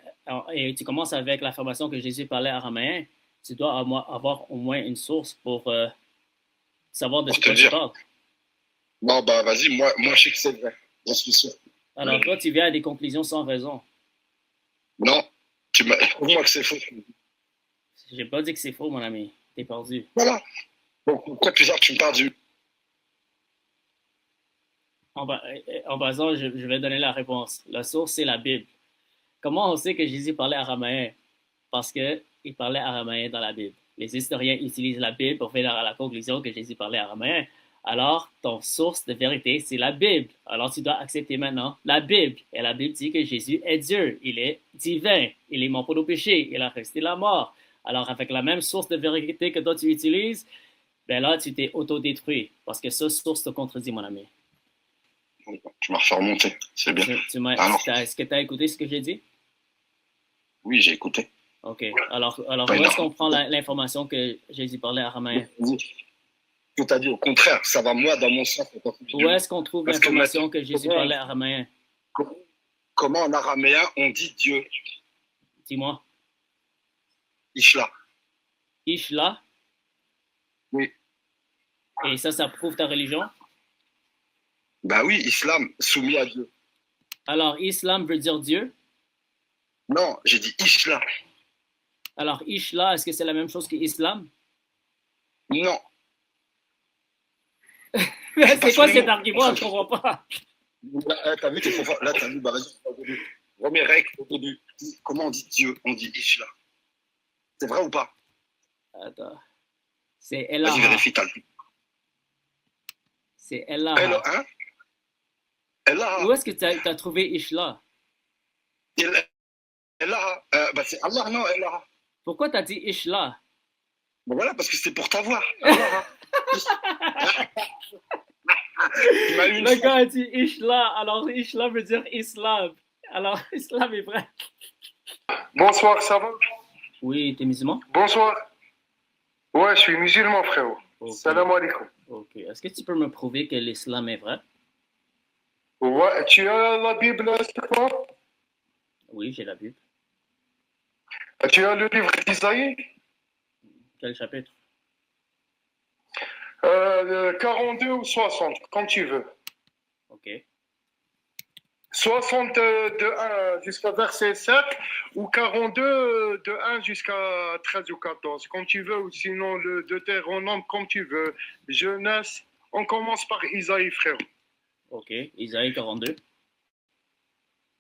et tu commences avec l'affirmation que Jésus parlait araméen, tu dois avoir au moins une source pour savoir de Pour ce te que tu dire. parles. Bon, bah, vas-y, moi, je sais que c'est vrai. J'en suis sûr. Alors, toi, tu viens à des conclusions sans raison. Non, prouve-moi que c'est faux. J'ai pas dit que c'est faux, mon ami. T'es perdu. Voilà. Donc, pourquoi plus tard, tu me parles du. En passant, je vais donner la réponse. La source, c'est la Bible. Comment on sait que Jésus parlait araméen? Parce qu'il parlait araméen dans la Bible. Les historiens utilisent la Bible pour faire la conclusion que Jésus parlait araméen. Alors, ton source de vérité, c'est la Bible. Alors, tu dois accepter maintenant la Bible. Et la Bible dit que Jésus est Dieu. Il est divin. Il est mort pour nos péchés. Il a resté la mort. Alors, avec la même source de vérité que toi, tu utilises, ben là, tu t'es autodétruit. Parce que cette source te contredit, mon ami. Tu m'as refait remonter. C'est bien. Est-ce que tu as écouté ce que j'ai dit? Oui, j'ai écouté. OK. Alors où est-ce qu'on prend l'information que Jésus parlait araméen? Tu t'as dit au contraire, ça va moi dans mon sens. Où est-ce qu'on trouve Parce que l'information que Jésus comment- parlait araméen? Comment en araméen on dit Dieu? Dis-moi. Ishla. Ishla? Oui. Et ça prouve ta religion? Bah oui, islam, soumis à Dieu. Alors, islam veut dire Dieu? Non, j'ai dit Ishla. Alors, Ishla, est-ce que c'est la même chose que islam? Non. C'est quoi cet argument? Je ne comprends pas. Là, t'as vu, t'es trop fort. Là, t'as vu, bah vas-y. Remets règle au début. Comment on dit Dieu? On dit Ishla. C'est vrai ou pas? Attends. C'est Vas-y, Elaha. vérifie, t'as le. C'est Elaha. Hein? Elaha. Où est-ce que tu as trouvé Ishla? Elaha. Bah c'est Allah, non, Elaha. Pourquoi tu as dit Ishla? Bon voilà, parce que c'était pour t'avoir. Elaha. Tu m'as eu une Le fois. gars a dit Ishla, alors Ishla veut dire islam. Alors, islam est vrai. Bonsoir, ça va? Oui, t'es musulman? Bonsoir. Ouais, je suis musulman, frérot. Ok. Salam alaikum. Ok. Est-ce que tu peux me prouver que l'islam est vrai? Ouais, tu as la Bible sur toi? Oui, j'ai la Bible. Tu as le livre d'Isaïe? Quel chapitre? 42 ou 60, comme tu veux. Ok. 60 de 1 jusqu'à verset 7 ou 42 de 1 jusqu'à 13 ou 14, comme tu veux, ou sinon le Deutéronome, comme tu veux. Jeunesse, on commence par Isaïe, frérot. Ok. Isaïe 42.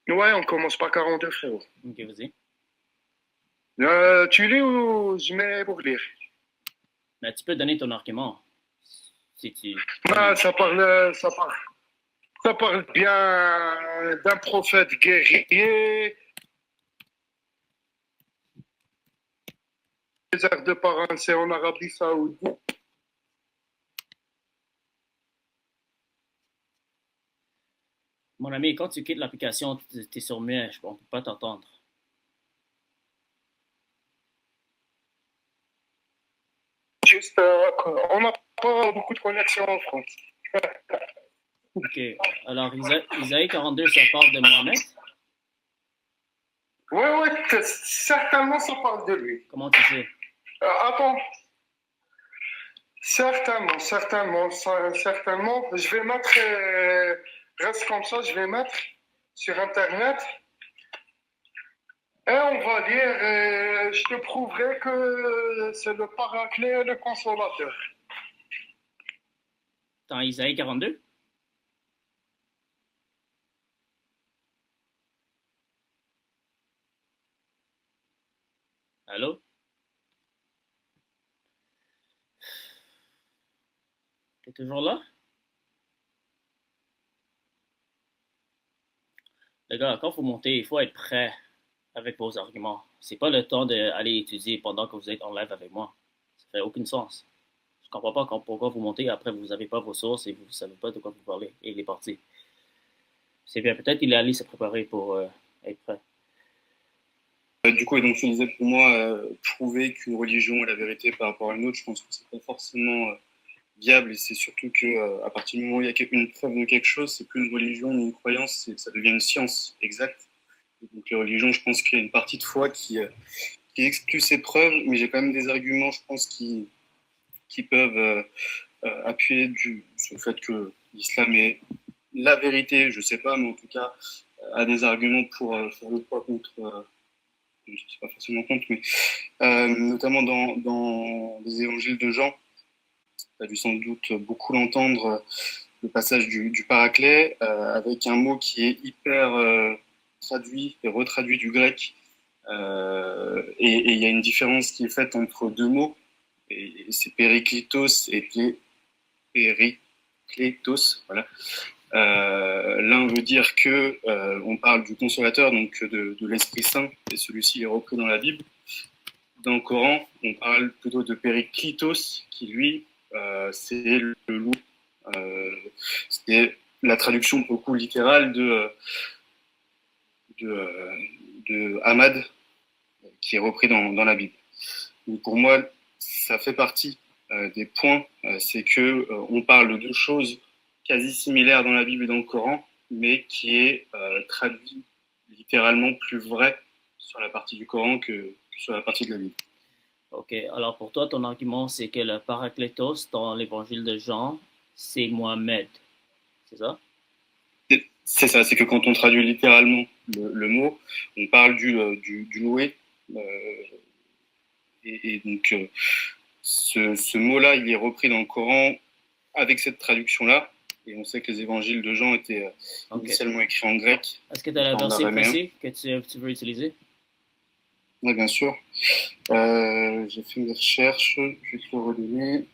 Ouais, on commence par 42, frérot. Ok, vas-y. Tu lis ou je mets pour lire? Mais tu peux donner ton argument. Si tu... Ah, ça parle bien d'un prophète guerrier, désert de Paran, c'est en Arabie Saoudite. Mon ami, quand tu quittes l'application, tu es sur muet, on ne peut pas t'entendre. juste, on n'a pas beaucoup de connexions en France. Ok. Alors, Isaïe 42, ça parle de Mohamed? Oui, certainement ça parle de lui. Comment tu sais? Attends. Certainement. Je vais mettre, reste comme ça, je vais mettre sur Internet. Et on va lire, je te prouverai que c'est le Paraclet et le Consolateur. Dans Isaïe 42? Allô? T'es toujours là? Les gars, quand vous montez, il faut être prêt avec vos arguments. C'est pas le temps d'aller étudier pendant que vous êtes en live avec moi. Ça fait aucun sens. Je comprends pas pourquoi vous montez et après vous n'avez pas vos sources et vous ne savez pas de quoi vous parlez. Et il est parti. C'est bien, peut-être qu'il est allé se préparer pour être prêt. Du coup, et donc, je disais, pour moi, prouver qu'une religion est la vérité par rapport à une autre, je pense que c'est pas forcément viable. Et c'est surtout que à partir du moment où il y a une preuve de quelque chose, c'est plus une religion ni une croyance, ça devient une science exacte. Et donc, les religions, je pense qu'il y a une partie de foi qui exclut ces preuves, mais j'ai quand même des arguments, je pense, qui peuvent appuyer sur le fait que l'islam est la vérité, je sais pas, mais en tout cas, a des arguments pour faire le poids contre. Je ne sais pas forcément contre, mais notamment dans les évangiles de Jean, tu as dû sans doute beaucoup l'entendre, le passage du Paraclet, avec un mot qui est hyper traduit et retraduit du grec. Et il y a une différence qui est faite entre deux mots, et c'est périklitos et périklétos, voilà. L'un veut dire que on parle du consolateur, donc de l'Esprit Saint, et celui-ci est repris dans la Bible. Dans le Coran, on parle plutôt de Périklitos, qui lui, c'est le loup. C'est la traduction pour le coup littérale de Ahmad, qui est repris dans la Bible. Donc pour moi, ça fait partie des points, c'est que on parle de deux choses quasi similaire dans la Bible et dans le Coran, mais qui est traduit littéralement plus vrai sur la partie du Coran que sur la partie de la Bible. Ok, alors pour toi, ton argument, c'est que le Paraclétos dans l'évangile de Jean, c'est Mohamed. C'est ça? C'est ça, c'est que quand on traduit littéralement le mot, on parle du loué. Et donc, ce mot-là, il est repris dans le Coran avec cette traduction-là. Et on sait que les évangiles de Jean étaient initialement écrits en grec. Est-ce que tu as la verset précis que tu veux utiliser? Oui, bien sûr. J'ai fait mes recherches, je vais te le redonner.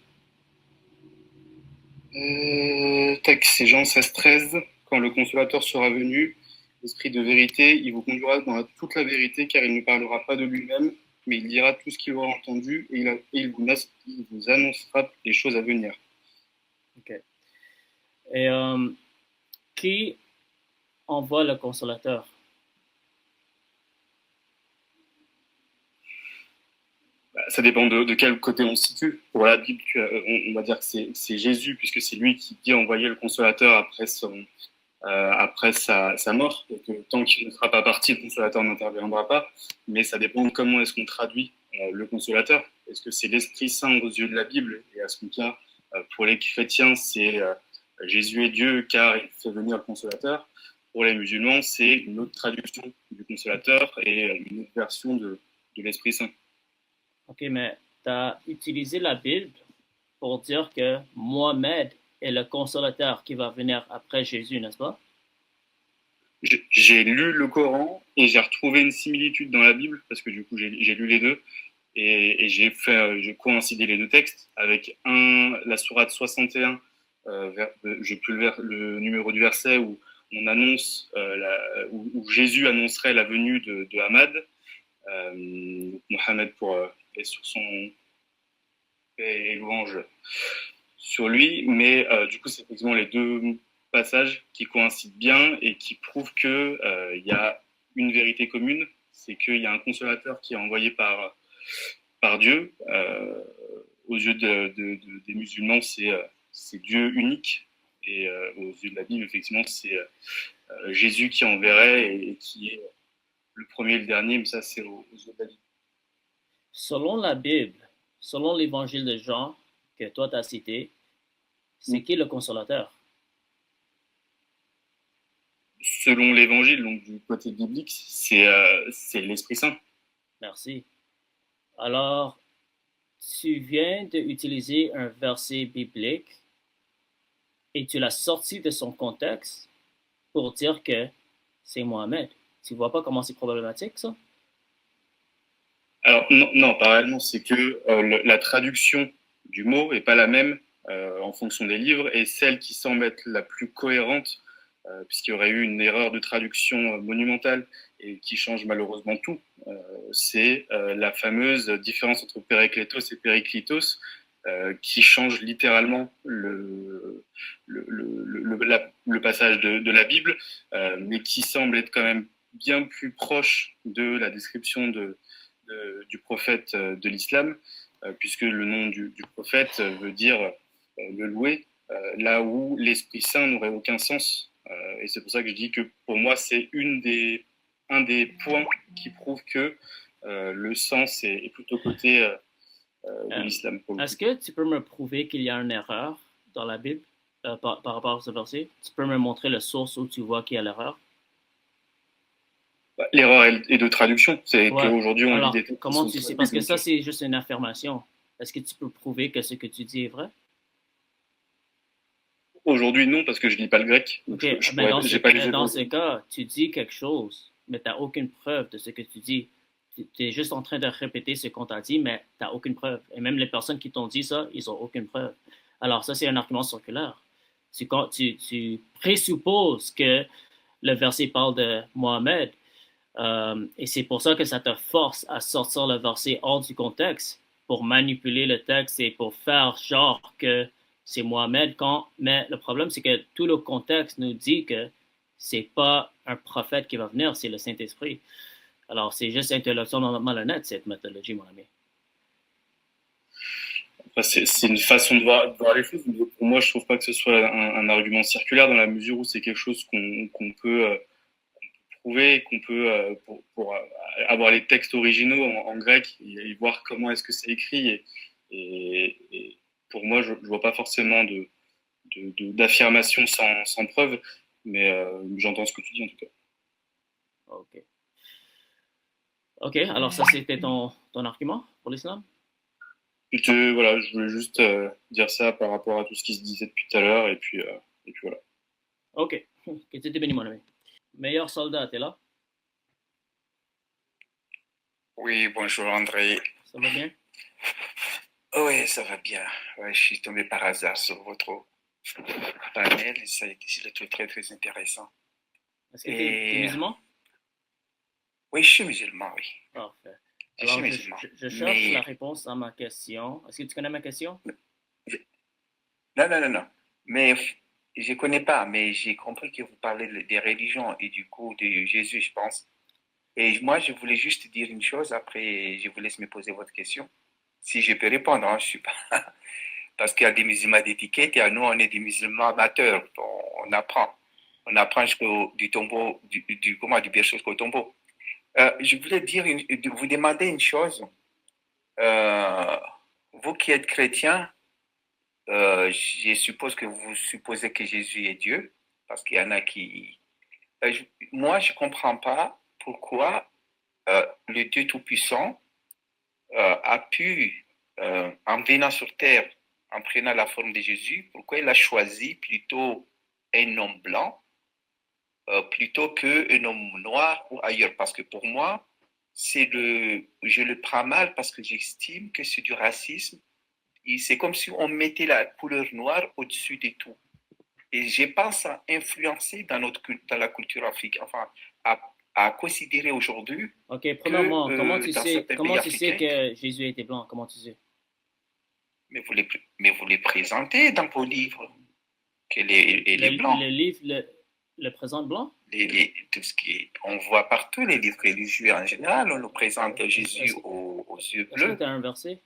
C'est Jean 16,13. Quand le consolateur sera venu, l'esprit de vérité, il vous conduira dans toute la vérité, car il ne parlera pas de lui-même, mais il dira tout ce qu'il aura entendu et il vous annoncera les choses à venir. Ok. Et qui envoie le consolateur? Ça dépend de quel côté on se situe. Pour la Bible, on va dire que c'est Jésus, puisque c'est lui qui dit envoyer le consolateur après sa mort, et que tant qu'il ne sera pas parti, le consolateur n'interviendra pas. Mais ça dépend de comment est-ce qu'on traduit le consolateur. Est-ce que c'est l'Esprit Saint aux yeux de la Bible? Et à ce moment-là, pour les chrétiens, c'est Jésus est Dieu car il fait venir le consolateur. Pour les musulmans, c'est une autre traduction du consolateur et une autre version de l'Esprit Saint. Ok, mais tu as utilisé la Bible pour dire que Mohamed est le consolateur qui va venir après Jésus, n'est-ce pas? J'ai lu le Coran et j'ai retrouvé une similitude dans la Bible parce que du coup j'ai lu les deux et j'ai coïncidé les deux textes avec la sourate 61, j'ai plus le numéro du verset où on annonce où Jésus annoncerait la venue de Ahmad, Mohamed est sur son paix et louange sur lui, mais du coup c'est effectivement les deux passages qui coïncident bien et qui prouvent que il y a une vérité commune, c'est qu'il y a un consolateur qui est envoyé par Dieu aux yeux des musulmans, c'est Dieu unique. Et aux yeux de la Bible, effectivement, c'est Jésus qui enverrait et qui est le premier et le dernier, mais ça, c'est aux yeux de la Bible. Selon la Bible, selon l'évangile de Jean que toi tu as cité, c'est qui le consolateur? Selon l'évangile, donc du côté biblique, c'est l'Esprit Saint. Merci. Alors, tu viens d'utiliser un verset biblique et tu l'as sorti de son contexte pour dire que c'est Mohamed. Tu vois pas comment c'est problématique, ça? Alors, non, pas réellement. C'est que la traduction du mot n'est pas la même en fonction des livres, et celle qui semble être la plus cohérente, puisqu'il y aurait eu une erreur de traduction monumentale et qui change malheureusement tout, c'est la fameuse différence entre Péréclétos et Périclitos, qui change littéralement le passage de la Bible, mais qui semble être quand même bien plus proche de la description du prophète de l'islam, puisque le nom du prophète veut dire le louer, là où l'Esprit Saint n'aurait aucun sens. Et c'est pour ça que je dis que pour moi, c'est un des points qui prouve que le sens est plutôt côté de l'islam. Est-ce que tu peux me prouver qu'il y a une erreur dans la Bible par rapport à ce verset? Tu peux me montrer la source où tu vois qu'il y a l'erreur? L'erreur est de traduction. C'est qu'aujourd'hui, on alors, lit des textes. Comment tu sais? Parce que ça, c'est juste une affirmation. Est-ce que tu peux prouver que ce que tu dis est vrai? Aujourd'hui, non, parce que je lis pas le grec. Ok, mais dans ce cas, tu dis quelque chose, mais tu n'as aucune preuve de ce que tu dis. Tu es juste en train de répéter ce qu'on t'a dit, mais tu n'as aucune preuve. Et même les personnes qui t'ont dit ça, ils n'ont aucune preuve. Alors, ça, c'est un argument circulaire. Tu présupposes que le verset parle de Mohamed, et c'est pour ça que ça te force à sortir le verset hors du contexte pour manipuler le texte et pour faire genre que c'est Mohamed. Mais le problème, c'est que tout le contexte nous dit que c'est pas un prophète qui va venir, c'est le Saint-Esprit. Alors, c'est juste intellectuellement malhonnête, cette méthodologie, mon ami. C'est une façon de voir les choses. Pour moi, je trouve pas que ce soit un argument circulaire, dans la mesure où c'est quelque chose qu'on peut prouver, qu'on peut, pour avoir les textes originaux en grec et voir comment est-ce que c'est écrit. Et pour moi, je vois pas forcément d'affirmation sans preuve, mais j'entends ce que tu dis en tout cas. Ok, alors ça c'était ton argument pour l'islam? Voilà, je voulais juste dire ça par rapport à tout ce qui se disait depuis tout à l'heure, et puis voilà. Ok, que tu étais béni, mon ami. Meilleur soldat, t'es là? Oui, bonjour André. Ça va bien? Oui, ça va bien. Ouais, je suis tombé par hasard sur votre panel et ça a été très, très intéressant. Est-ce que tu es musulman? Oui, je suis musulman, oui. Parfait. Alors, je cherche la réponse à ma question. Est-ce que tu connais ma question? Non. Mais je ne connais pas, mais j'ai compris que vous parlez des religions et du coup de Jésus, je pense. Et moi, je voulais juste dire une chose, après je vous laisse me poser votre question. Si je peux répondre, hein, je ne suis pas... Parce qu'il y a des musulmans d'étiquette et à nous, on est des musulmans amateurs. On apprend. On apprend du tombeau, du berceau jusqu'au tombeau. Je voulais vous demander une chose. Vous qui êtes chrétien, je suppose que vous supposez que Jésus est Dieu, parce qu'il y en a qui... moi, je ne comprends pas pourquoi le Dieu Tout-Puissant a pu, en venant sur terre, en prenant la forme de Jésus, pourquoi il a choisi plutôt un homme blanc plutôt qu'un homme noir ou ailleurs. Parce que pour moi, je le prends mal parce que j'estime que c'est du racisme. C'est comme si on mettait la couleur noire au-dessus de tout. Et je pense à influencer dans la culture africaine, enfin, à considérer aujourd'hui. Ok, premièrement, comment tu sais que Jésus était blanc? Comment tu sais? Mais vous les présentez dans vos livres. Les blancs. Le livre le présente blanc? Tout ce on voit partout les livres religieux en général, on nous présente Jésus aux yeux bleus. Est-ce que tu as un verset?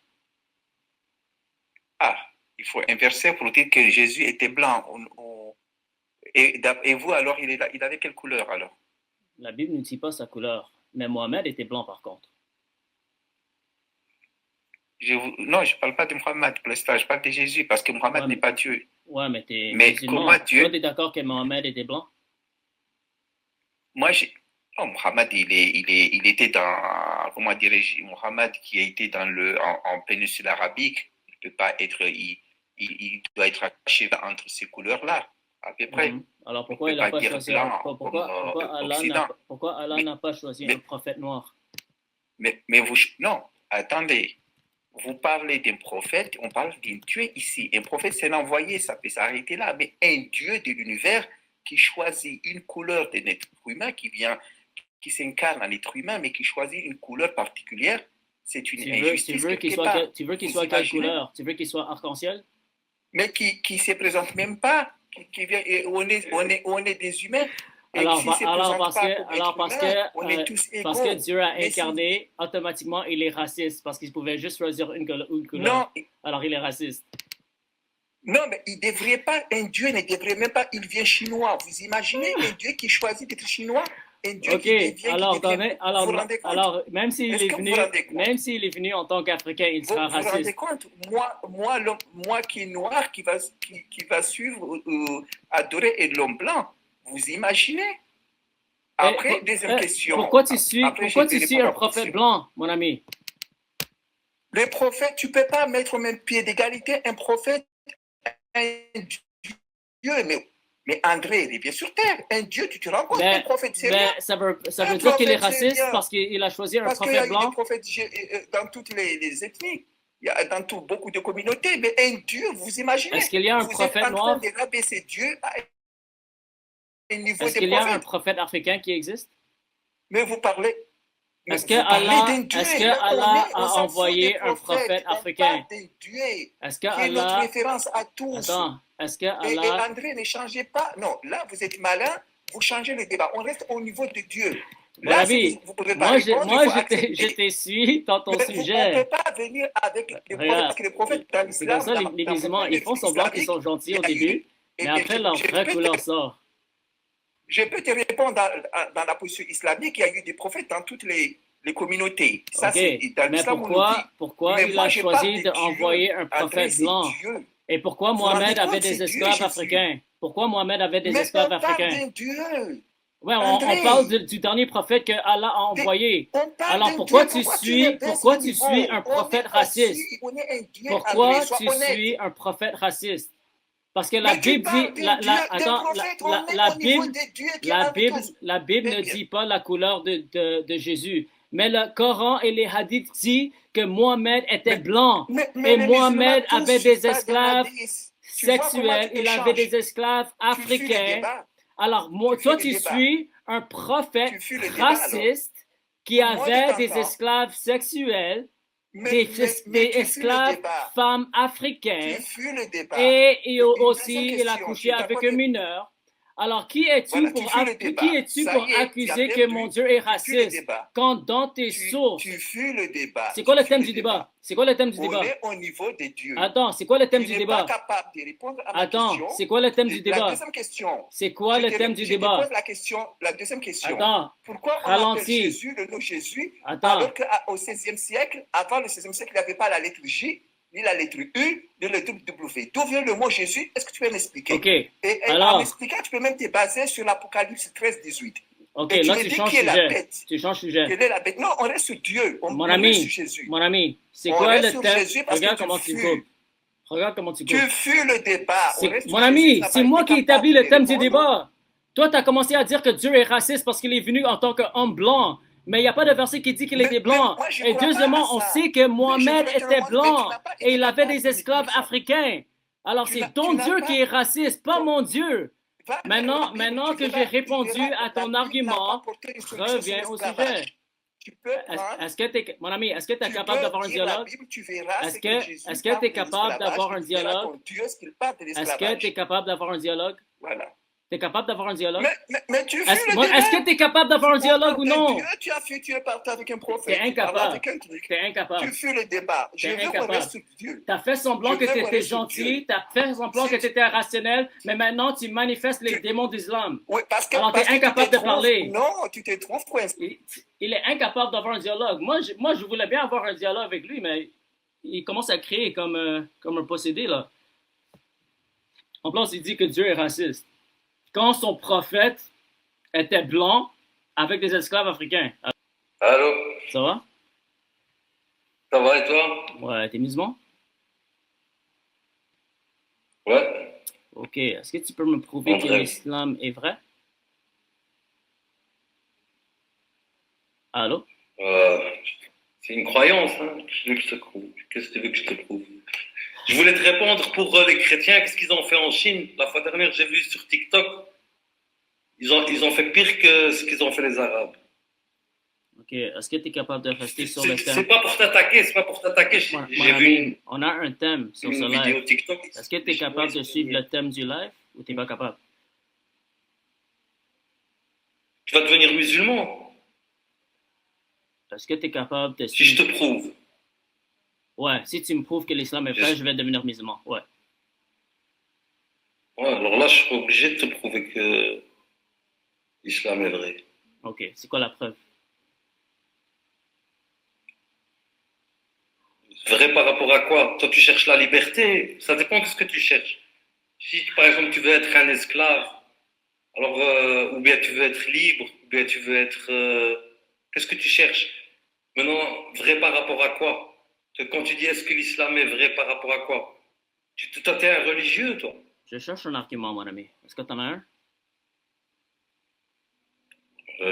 Il faut inverser pour dire que Jésus était blanc. Et vous, alors, il avait quelle couleur alors? La Bible ne dit pas sa couleur, mais Mohamed était blanc par contre. Non, je ne parle pas de Mohamed pour l'instant, je parle de Jésus parce que Mohamed n'est pas Dieu. Ouais, mais t'es Mais musulman. comment Dieu... Toi, t'es d'accord que Mohamed était blanc? Moi, non, Mohamed, il était dans, comment dirais-je, Mohamed qui a été en péninsule arabique, il peut pas être, il doit être à cheval entre ces couleurs-là, à peu près. Alors pourquoi il n'a pas choisi pourquoi Allah n'a pas choisi un prophète noir? Mais non, attendez. Vous parlez d'un prophète, on parle d'un Dieu ici. Un prophète, c'est l'envoyé, ça peut s'arrêter là. Mais un Dieu de l'univers qui choisit une couleur d'un être humain, qui s'incarne en être humain, mais qui choisit une couleur particulière, c'est une injustice. Tu veux qu'il soit quelle couleur? Tu veux qu'il soit arc-en-ciel? Mais qui ne se présente même pas. On est des humains. Alors parce que Dieu a incarné, automatiquement, il est raciste parce qu'il pouvait juste choisir une couleur. Non. Alors, il est raciste. Non, mais il devrait pas, un Dieu ne devrait même pas, il vient chinois. Vous imaginez un Dieu qui choisit d'être chinois? Un Dieu alors, même s'il est venu en tant qu'Africain, il sera raciste. Vous vous rendez compte? Moi qui est noir, qui va suivre, adorer l'homme blanc. Vous imaginez? Après, deuxième question. Pourquoi tu suis un prophète blanc, mon ami? Les prophètes, tu ne peux pas mettre au même pied d'égalité un prophète, un Dieu. Mais André, il vient sur terre. Un Dieu, tu te rends compte qu'un prophète sérieux? Ça veut dire qu'il est raciste parce qu'il a choisi un prophète blanc? Parce qu'il y a des prophètes dans toutes les ethnies. Il y a dans beaucoup de communautés. Mais un Dieu, vous imaginez? Est-ce qu'il y a un prophète noir? Vous êtes en train de rabaisser Dieu à est-ce qu'il y a un prophète africain qui existe? Mais vous parlez... Est-ce que Allah a envoyé un prophète africain? Est-ce que Allah... notre référence à tous. Attends, est-ce que Allah... Et André, ne changez pas. Non, là, vous êtes malin, vous changez le débat. On reste au niveau de Dieu. Là, vous pouvez pas je te suis dans ton sujet. On ne peut pas venir avec les prophètes, parce que les prophètes dans l'islam... C'est comme ça, les musulmans, ils font semblant qu'ils sont gentils au début, mais après, leur vraie couleur sort. Je peux te répondre dans la position islamique, il y a eu des prophètes dans toutes les communautés. Ça, okay. Mais pourquoi il a choisi d'envoyer un prophète blanc? Et pourquoi Mohamed avait des esclaves africains? Pourquoi Mohamed avait des esclaves africains? Ouais, on parle du dernier prophète que Allah a envoyé. Alors pourquoi tu suis un prophète raciste? Pourquoi tu suis un prophète raciste? Parce que la Bible dit, la Bible ne dit pas la couleur de Jésus. Mais le Coran et les hadiths disent que Mohamed était blanc. Et Mohamed avait des esclaves sexuels. Il avait des esclaves africains. Alors, toi, tu suis un prophète raciste qui avait des esclaves sexuels. Des esclaves femmes africaines et aussi il a couché avec un mineur. Alors, qui es-tu pour accuser que mon Dieu est raciste quand dans tes sources... C'est quoi le thème du débat? On est au niveau des dieux. Attends, c'est quoi le thème du débat? Attends, c'est quoi le thème du débat? La deuxième question. C'est quoi le thème du débat? La deuxième question. Attends, pourquoi on appelle Jésus le nom Jésus alors qu'au XVIe siècle, avant le XVIe siècle, il n'y avait pas la lettre J ni la lettre U, ni le W. D'où vient le mot Jésus? Est-ce que tu peux m'expliquer? Ok. Et en expliquant, tu peux même te baser sur l'Apocalypse 13-18. Ok, là tu changes sujet. Tu changes sujet. Quelle est la bête? Non, on reste sur Dieu. Mon ami, c'est quoi le thème? Regarde comment tu coupes. Regarde comment tu coupes. Tu fuis le débat. Mon ami, c'est moi qui établis le thème du débat. Toi, tu as commencé à dire que Dieu est raciste parce qu'il est venu en tant qu'homme blanc. Mais il n'y a pas de verset qui dit qu'il était blanc. Et deuxièmement, on sait que Mohamed était blanc et il avait des esclaves africains. Alors c'est ton Dieu qui est raciste, pas mon Dieu. Maintenant que j'ai répondu à ton argument, reviens au sujet. Mon ami, est-ce que tu es capable d'avoir un dialogue? Est-ce que tu es capable d'avoir un dialogue? Est-ce que tu es capable d'avoir un dialogue? Voilà. Tu es capable d'avoir un dialogue? Mais tu fais Est-ce le débat. que tu es capable d'avoir un dialogue ou non? Dieu, tu es parti avec un Tu prophète. es Tu parles incapable. avec un truc. Tu es incapable. Tu fais le débat. Je T'es veux incapable. revenir sur Dieu. Tu as fait semblant Je que veux tu étais revenir sur gentil, Dieu. tu as fait semblant que tu étais rationnel, mais maintenant tu manifestes les démons d'islam. Oui, parce que, Alors, tu es tu incapable te de parler. Non, tu te trouves coincé. Il est incapable d'avoir un dialogue. Moi, je voulais bien avoir un dialogue avec lui, mais il commence à crier comme un possédé, là. En plus, il dit que Dieu est raciste. Quand son prophète était blanc avec des esclaves africains. Allô, Ça va? ça va et toi? Ouais, t'es musulman? Ouais. Ok. Est-ce que tu peux me prouver En que vrai. l'islam est vrai? Allô? C'est une croyance, hein. Qu'est-ce que tu veux que je te prouve? Qu'est-ce que tu veux que je te prouve? Je voulais te répondre pour les chrétiens, qu'est-ce qu'ils ont fait en Chine? La fois dernière, j'ai vu sur TikTok, ils ont fait pire que ce qu'ils ont fait les Arabes. Ok. Est-ce que tu es capable de rester sur le C'est thème? pas pour t'attaquer, c'est pas pour t'attaquer. Mon J'ai vu ami, on a un thème sur ce une vidéo live. TikTok. Est-ce que tu es capable de suivre le thème du live ou tu n'es pas capable? Tu vas devenir musulman Est-ce que tu es capable de si je suivre? te prouve. Ouais, si tu me prouves que l'islam est vrai, je vais devenir musulman. Ouais. Ouais, alors là, je serai obligé de te prouver que l'islam est vrai. Ok. C'est quoi la preuve? Vrai par rapport à quoi? Toi, tu cherches la liberté. Ça dépend de ce que tu cherches. Si, par exemple, tu veux être un esclave, alors, ou bien tu veux être libre, ou bien tu veux être... qu'est-ce que tu cherches? Maintenant, vrai par rapport à quoi? Quand tu dis est-ce que l'islam est vrai par rapport à quoi? Toi, t'es un religieux, toi. Je cherche un argument, mon ami. Est-ce que tu en as un?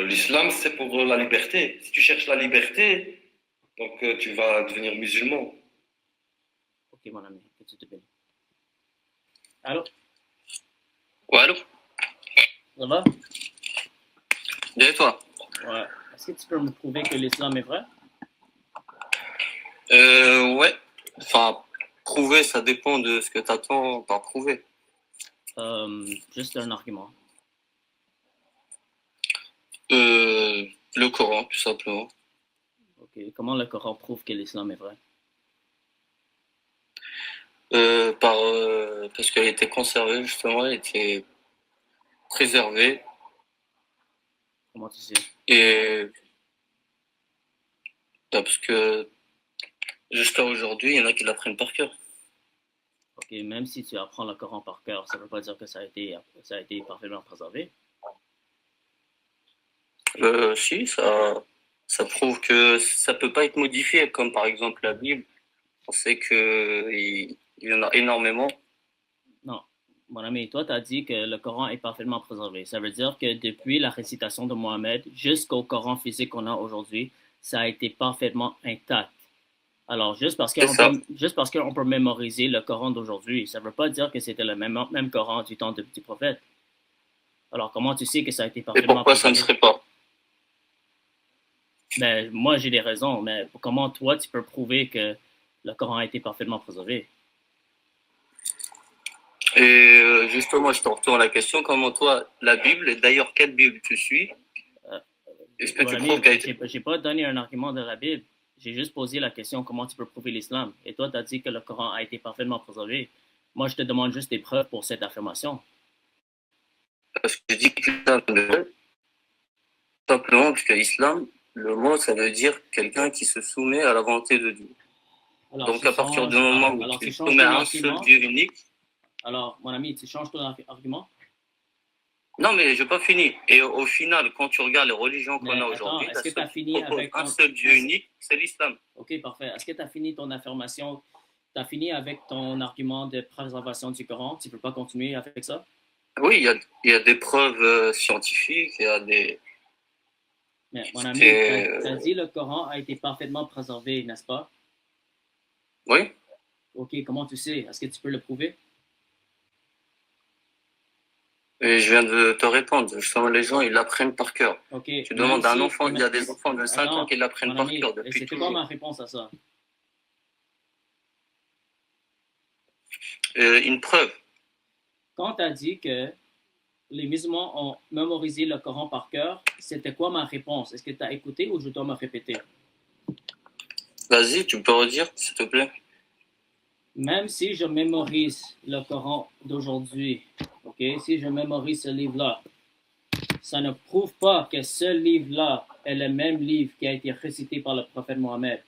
L'islam, c'est pour la liberté. Si tu cherches la liberté, donc tu vas devenir musulman. Ok, mon ami. Que tu te bénis. Allô? Ouais, allô? Ça va? Bien et toi? Ouais. Est-ce que tu peux me prouver que l'islam est vrai? Ouais. Enfin, prouver, ça dépend de ce que tu attends par prouver. Juste un argument. Le Coran, tout simplement. Ok. Comment le Coran prouve que l'islam est vrai? Parce qu'elle était conservée, justement, elle était préservée. Comment tu sais? Et parce que jusqu'à aujourd'hui, il y en a qui l'apprennent par cœur. Ok. Même si tu apprends le Coran par cœur, ça ne veut pas dire que ça a été parfaitement préservé. Si, ça prouve que ça peut pas être modifié, comme par exemple la Bible. On sait qu'il y en a énormément. Non. Mon ami, toi, tu as dit que le Coran est parfaitement préservé. Ça veut dire que depuis la récitation de Mohammed jusqu'au Coran physique qu'on a aujourd'hui, ça a été parfaitement intact. Alors, juste parce qu'on peut mémoriser le Coran d'aujourd'hui, ça ne veut pas dire que c'était le même Coran du temps du prophète. Alors, comment tu sais que ça a été Et parfaitement pourquoi ça ne préservé? serait pas? Ben, moi, j'ai des raisons, mais comment toi, tu peux prouver que le Coran a été parfaitement préservé? Et justement, je te retourne la question. Comment toi, la Bible, et d'ailleurs, quelle Bible tu suis? Est-ce que Mon tu ami, prouves qu'elle a été... j'ai pas donné un argument de la Bible. J'ai juste posé la question comment tu peux prouver l'islam. Et toi, tu as dit que le Coran a été parfaitement préservé. Moi, je te demande juste des preuves pour cette affirmation. Parce que je dis que l'islam est vrai, simplement parce que l'islam, le mot, ça veut dire quelqu'un qui se soumet à la volonté de Dieu. Alors, Donc, à partir du moment où tu te changes soumets ton à un seul argument. Dieu unique... Alors, mon ami, tu changes ton argument? Non, mais je n'ai pas fini. Et au final, quand tu regardes les religions qu'on Mais a attends, aujourd'hui, est-ce que tu as fini propose avec un ton... seul Dieu unique, c'est l'islam. Ok, parfait. Est-ce que tu as fini ton affirmation? Tu as fini avec ton argument de préservation du Coran? Tu ne peux pas continuer avec ça? Oui, il y a des preuves scientifiques, il y a des... Mais mon ami, C'est- tu as dit le Coran a été parfaitement préservé, n'est-ce pas? Oui, Ok, comment tu sais? Est-ce que tu peux le prouver? et je viens de te répondre. Justement, les gens, ils l'apprennent par cœur. Ok. Tu demandes à un enfant, il y a mais- des enfants de 5 ans Attends, qui l'apprennent mon par ami, cœur depuis c'était quoi toujours. ma réponse à ça? Une preuve. Quand tu as dit que les musulmans ont mémorisé le Coran par cœur, c'était quoi ma réponse? Est-ce que tu as écouté ou je dois me répéter? Vas-y, tu peux redire, s'il te plaît? Même si je mémorise le Coran d'aujourd'hui, ok, si je mémorise ce livre-là, ça ne prouve pas que ce livre-là est le même livre qui a été récité par le prophète Mohammed.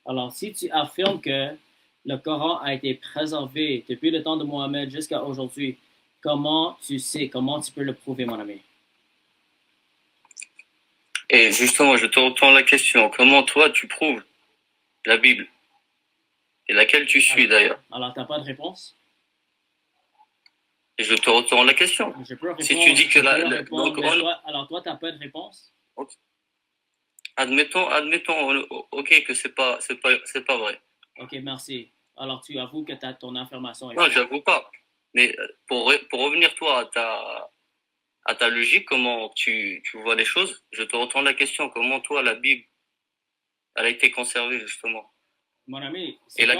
Alors, si tu affirmes que le Coran a été préservé depuis le temps de Mohammed jusqu'à aujourd'hui, comment tu sais, comment tu peux le prouver, mon ami? Et justement, je te retourne la question. Comment toi, tu prouves la Bible? Et laquelle tu suis d'ailleurs? Alors, tu n'as pas de réponse? Et je te retourne la question. Je peux répondre, Si tu dis que donc, alors, toi, tu n'as pas de réponse? Admettons, ok, que c'est pas vrai. Ok, merci. Alors, tu avoues que ton affirmation est Non, fausse. j'avoue pas. Mais pour revenir, toi, à ta logique, comment tu vois les choses, je te retourne la question. Comment, toi, la Bible, elle a été conservée, justement? Mon ami, c'est pas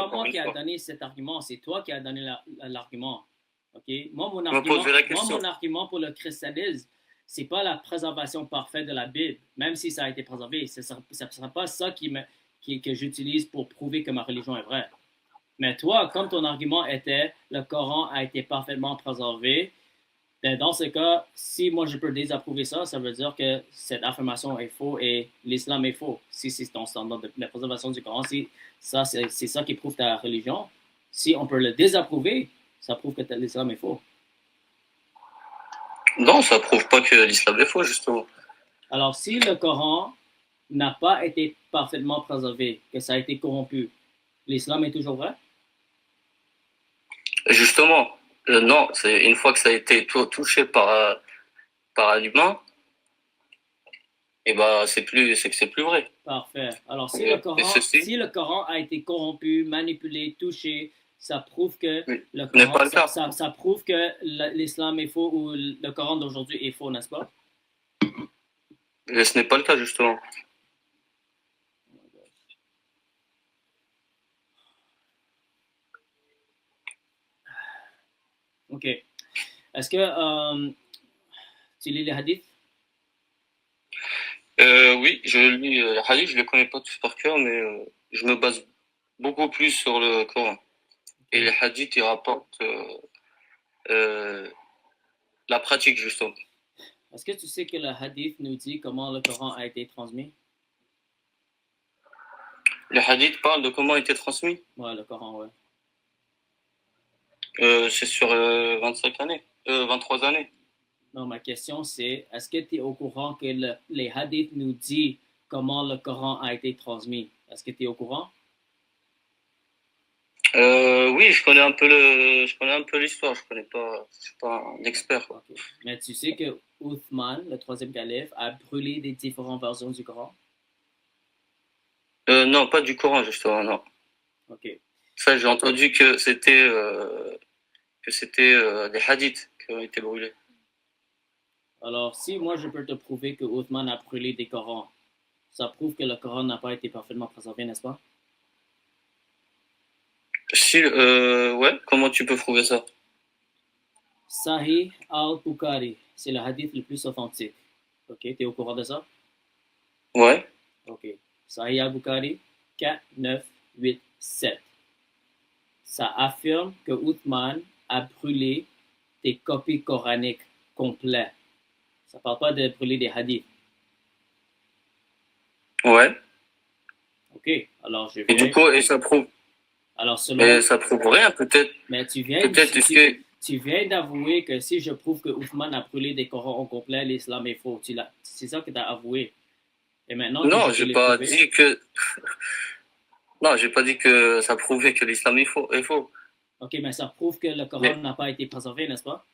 moi qui a donné cet argument, c'est toi qui as donné l'argument. Ok? Moi, mon argument pour le christianisme, c'est pas la préservation parfaite de la Bible, même si ça a été préservé. Ce ne sera pas ça que j'utilise pour prouver que ma religion est vraie. Mais toi, comme ton argument était le Coran a été parfaitement préservé, ben dans ce cas, si moi je peux désapprouver ça, ça veut dire que cette affirmation est faux et l'islam est faux. Si c'est ton standard de la préservation du Coran, si c'est ça qui prouve ta religion, si on peut le désapprouver, ça prouve que l'islam est faux. Non, ça prouve pas que l'islam est faux, justement. Alors, si le Coran n'a pas été parfaitement préservé, que ça a été corrompu, l'islam est toujours vrai? Justement, non, c'est une fois que ça a été touché par un humain, et ben c'est plus vrai. Parfait. Alors, si le Coran a été corrompu, manipulé, touché, ça prouve que le Coran, ça prouve que l'islam est faux ou le Coran d'aujourd'hui est faux, n'est-ce pas? Et ce n'est pas le cas, justement. Ok. Est-ce que tu lis les hadiths? Oui, je lis les hadiths, je ne les connais pas tous par cœur, mais je me base beaucoup plus sur le Coran. Et les hadiths, ils rapportent la pratique, justement. Est-ce que tu sais que le hadith nous dit comment le Coran a été transmis? Le hadith parle de comment a été transmis? Ouais, le Coran, ouais. C'est sur 25 années, 23 années. Non, ma question c'est, est-ce que tu es au courant que les hadiths nous disent comment le Coran a été transmis? Est-ce que tu es au courant? Oui, je connais un peu l'histoire, je suis pas un expert. Okay. Mais tu sais que Uthman, le troisième calife, a brûlé des différentes versions du Coran? Non, pas du Coran, justement, non. Ok. Ça, j'ai entendu que c'était des hadiths qui ont été brûlés. Alors, si moi je peux te prouver que Uthman a brûlé des Corans, ça prouve que le Coran n'a pas été parfaitement préservé, n'est-ce pas? Si, ouais, comment tu peux prouver ça? Sahih al-Bukhari, c'est le hadith le plus authentique. Ok, tu es au courant de ça? Ouais. Ok. Sahih al-Bukhari, 4, 9, 8, 7. Ça affirme que Uthman a brûlé des copies coraniques complètes. Ça ne parle pas de brûler des hadiths. Ouais. Ok, alors je vais... Et du coup, et ça prouve... Alors, mais ça prouve rien, peut-être. Mais tu viens d'avouer que si je prouve que Uthman a brûlé des Corans au complet, l'islam est faux. C'est ça que tu as avoué. Et maintenant, non, j'ai pas dit que... Non, j'ai pas dit que ça prouvait que l'islam est faux. Ok, mais ça prouve que le Coran n'a pas été préservé, n'est-ce pas?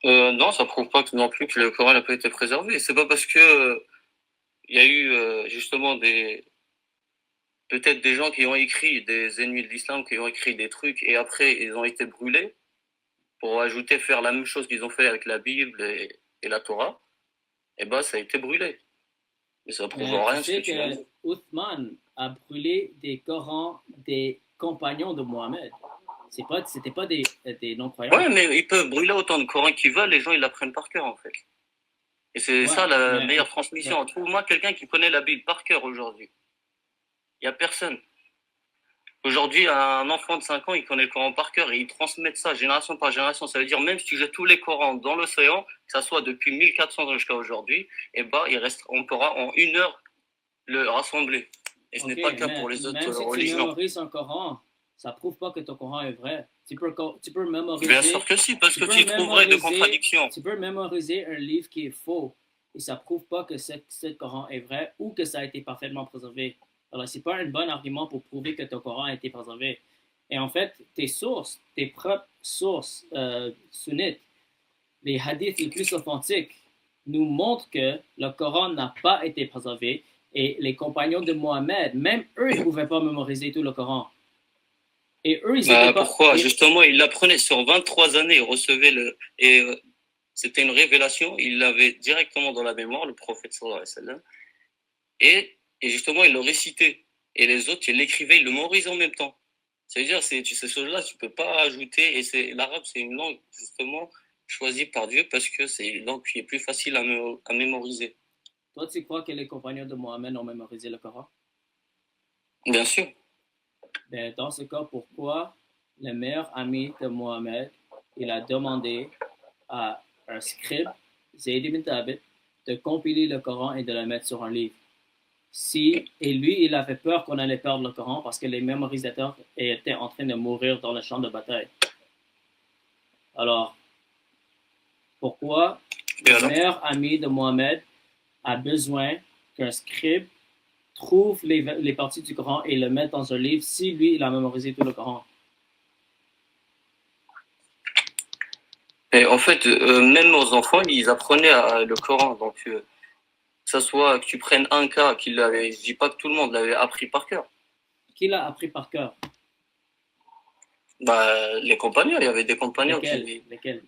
Non, ça prouve pas non plus que le Coran n'a pas été préservé. C'est pas parce que il y a eu justement peut-être des gens qui ont écrit, des ennemis de l'islam qui ont écrit des trucs et après ils ont été brûlés pour faire la même chose qu'ils ont fait avec la Bible et la Torah. Et ben ça a été brûlé. Mais ça prouve rien. Tu sais que Uthman a brûlé des Corans des compagnons de Mohammed. C'était pas des non-croyants. Ouais, mais ils peuvent brûler autant de Coran qu'ils veulent, les gens ils l'apprennent par cœur en fait. Et c'est Ouais, ça la mais- meilleure transmission. ouais. Trouve-moi quelqu'un qui connaît la Bible par cœur aujourd'hui. Il n'y a personne. Aujourd'hui, un enfant de 5 ans, il connaît le Coran par cœur et il transmet ça génération par génération. Ça veut dire même si tu jettes tous les Corans dans l'océan, que ça soit depuis 1400 ans jusqu'à aujourd'hui, et on pourra en 1 heure le rassembler. Et ce n'est pas le cas pour les autres même si tu religions. mémorises un Coran, ça prouve pas que ton Coran est vrai. Tu peux mémoriser. Bien sûr que si, parce que tu y trouverais de contradictions. Tu peux mémoriser un livre qui est faux et ça prouve pas que ce Coran est vrai ou que ça a été parfaitement préservé. Alors, c'est pas un bon argument pour prouver que ton Coran a été préservé. Et en fait, tes propres sources sunnites, les hadiths les plus authentiques, nous montrent que le Coran n'a pas été préservé et les compagnons de Mohammed, même eux, ils ne pouvaient pas mémoriser tout le Coran. Et eux, ils étaient pas... Pourquoi? Justement, ils l'apprenaient sur 23 années, ils recevaient c'était une révélation, ils l'avaient directement dans la mémoire, le prophète sallallahu alayhi wa sallam. Et justement, il le récitait. Et les autres, ils l'écrivaient, ils le mémorisaient en même temps. C'est-à-dire, ces choses-là, tu ne peux pas ajouter. Et l'arabe, c'est une langue, justement, choisie par Dieu parce que c'est une langue qui est plus facile à mémoriser. Toi, tu crois que les compagnons de Mohammed ont mémorisé le Coran? Bien sûr. Ben, dans ce cas, pourquoi le meilleur ami de Mohammed, il a demandé à un scribe, Zayd ibn Thabit, de compiler le Coran et de le mettre sur un livre? Et lui, il avait peur qu'on allait perdre le Coran parce que les mémorisateurs étaient en train de mourir dans le champ de bataille. Alors, pourquoi le meilleur ami de Mohammed a besoin qu'un scribe trouve les parties du Coran et le mette dans un livre si lui, il a mémorisé tout le Coran? Et en fait, même aux enfants, ils apprenaient le Coran. Donc, que ce soit que tu prennes un cas qu'il l'avait, je dis pas que tout le monde l'avait appris par cœur. Qui l'a appris par cœur? Les compagnons, il y avait des compagnons Lesquels?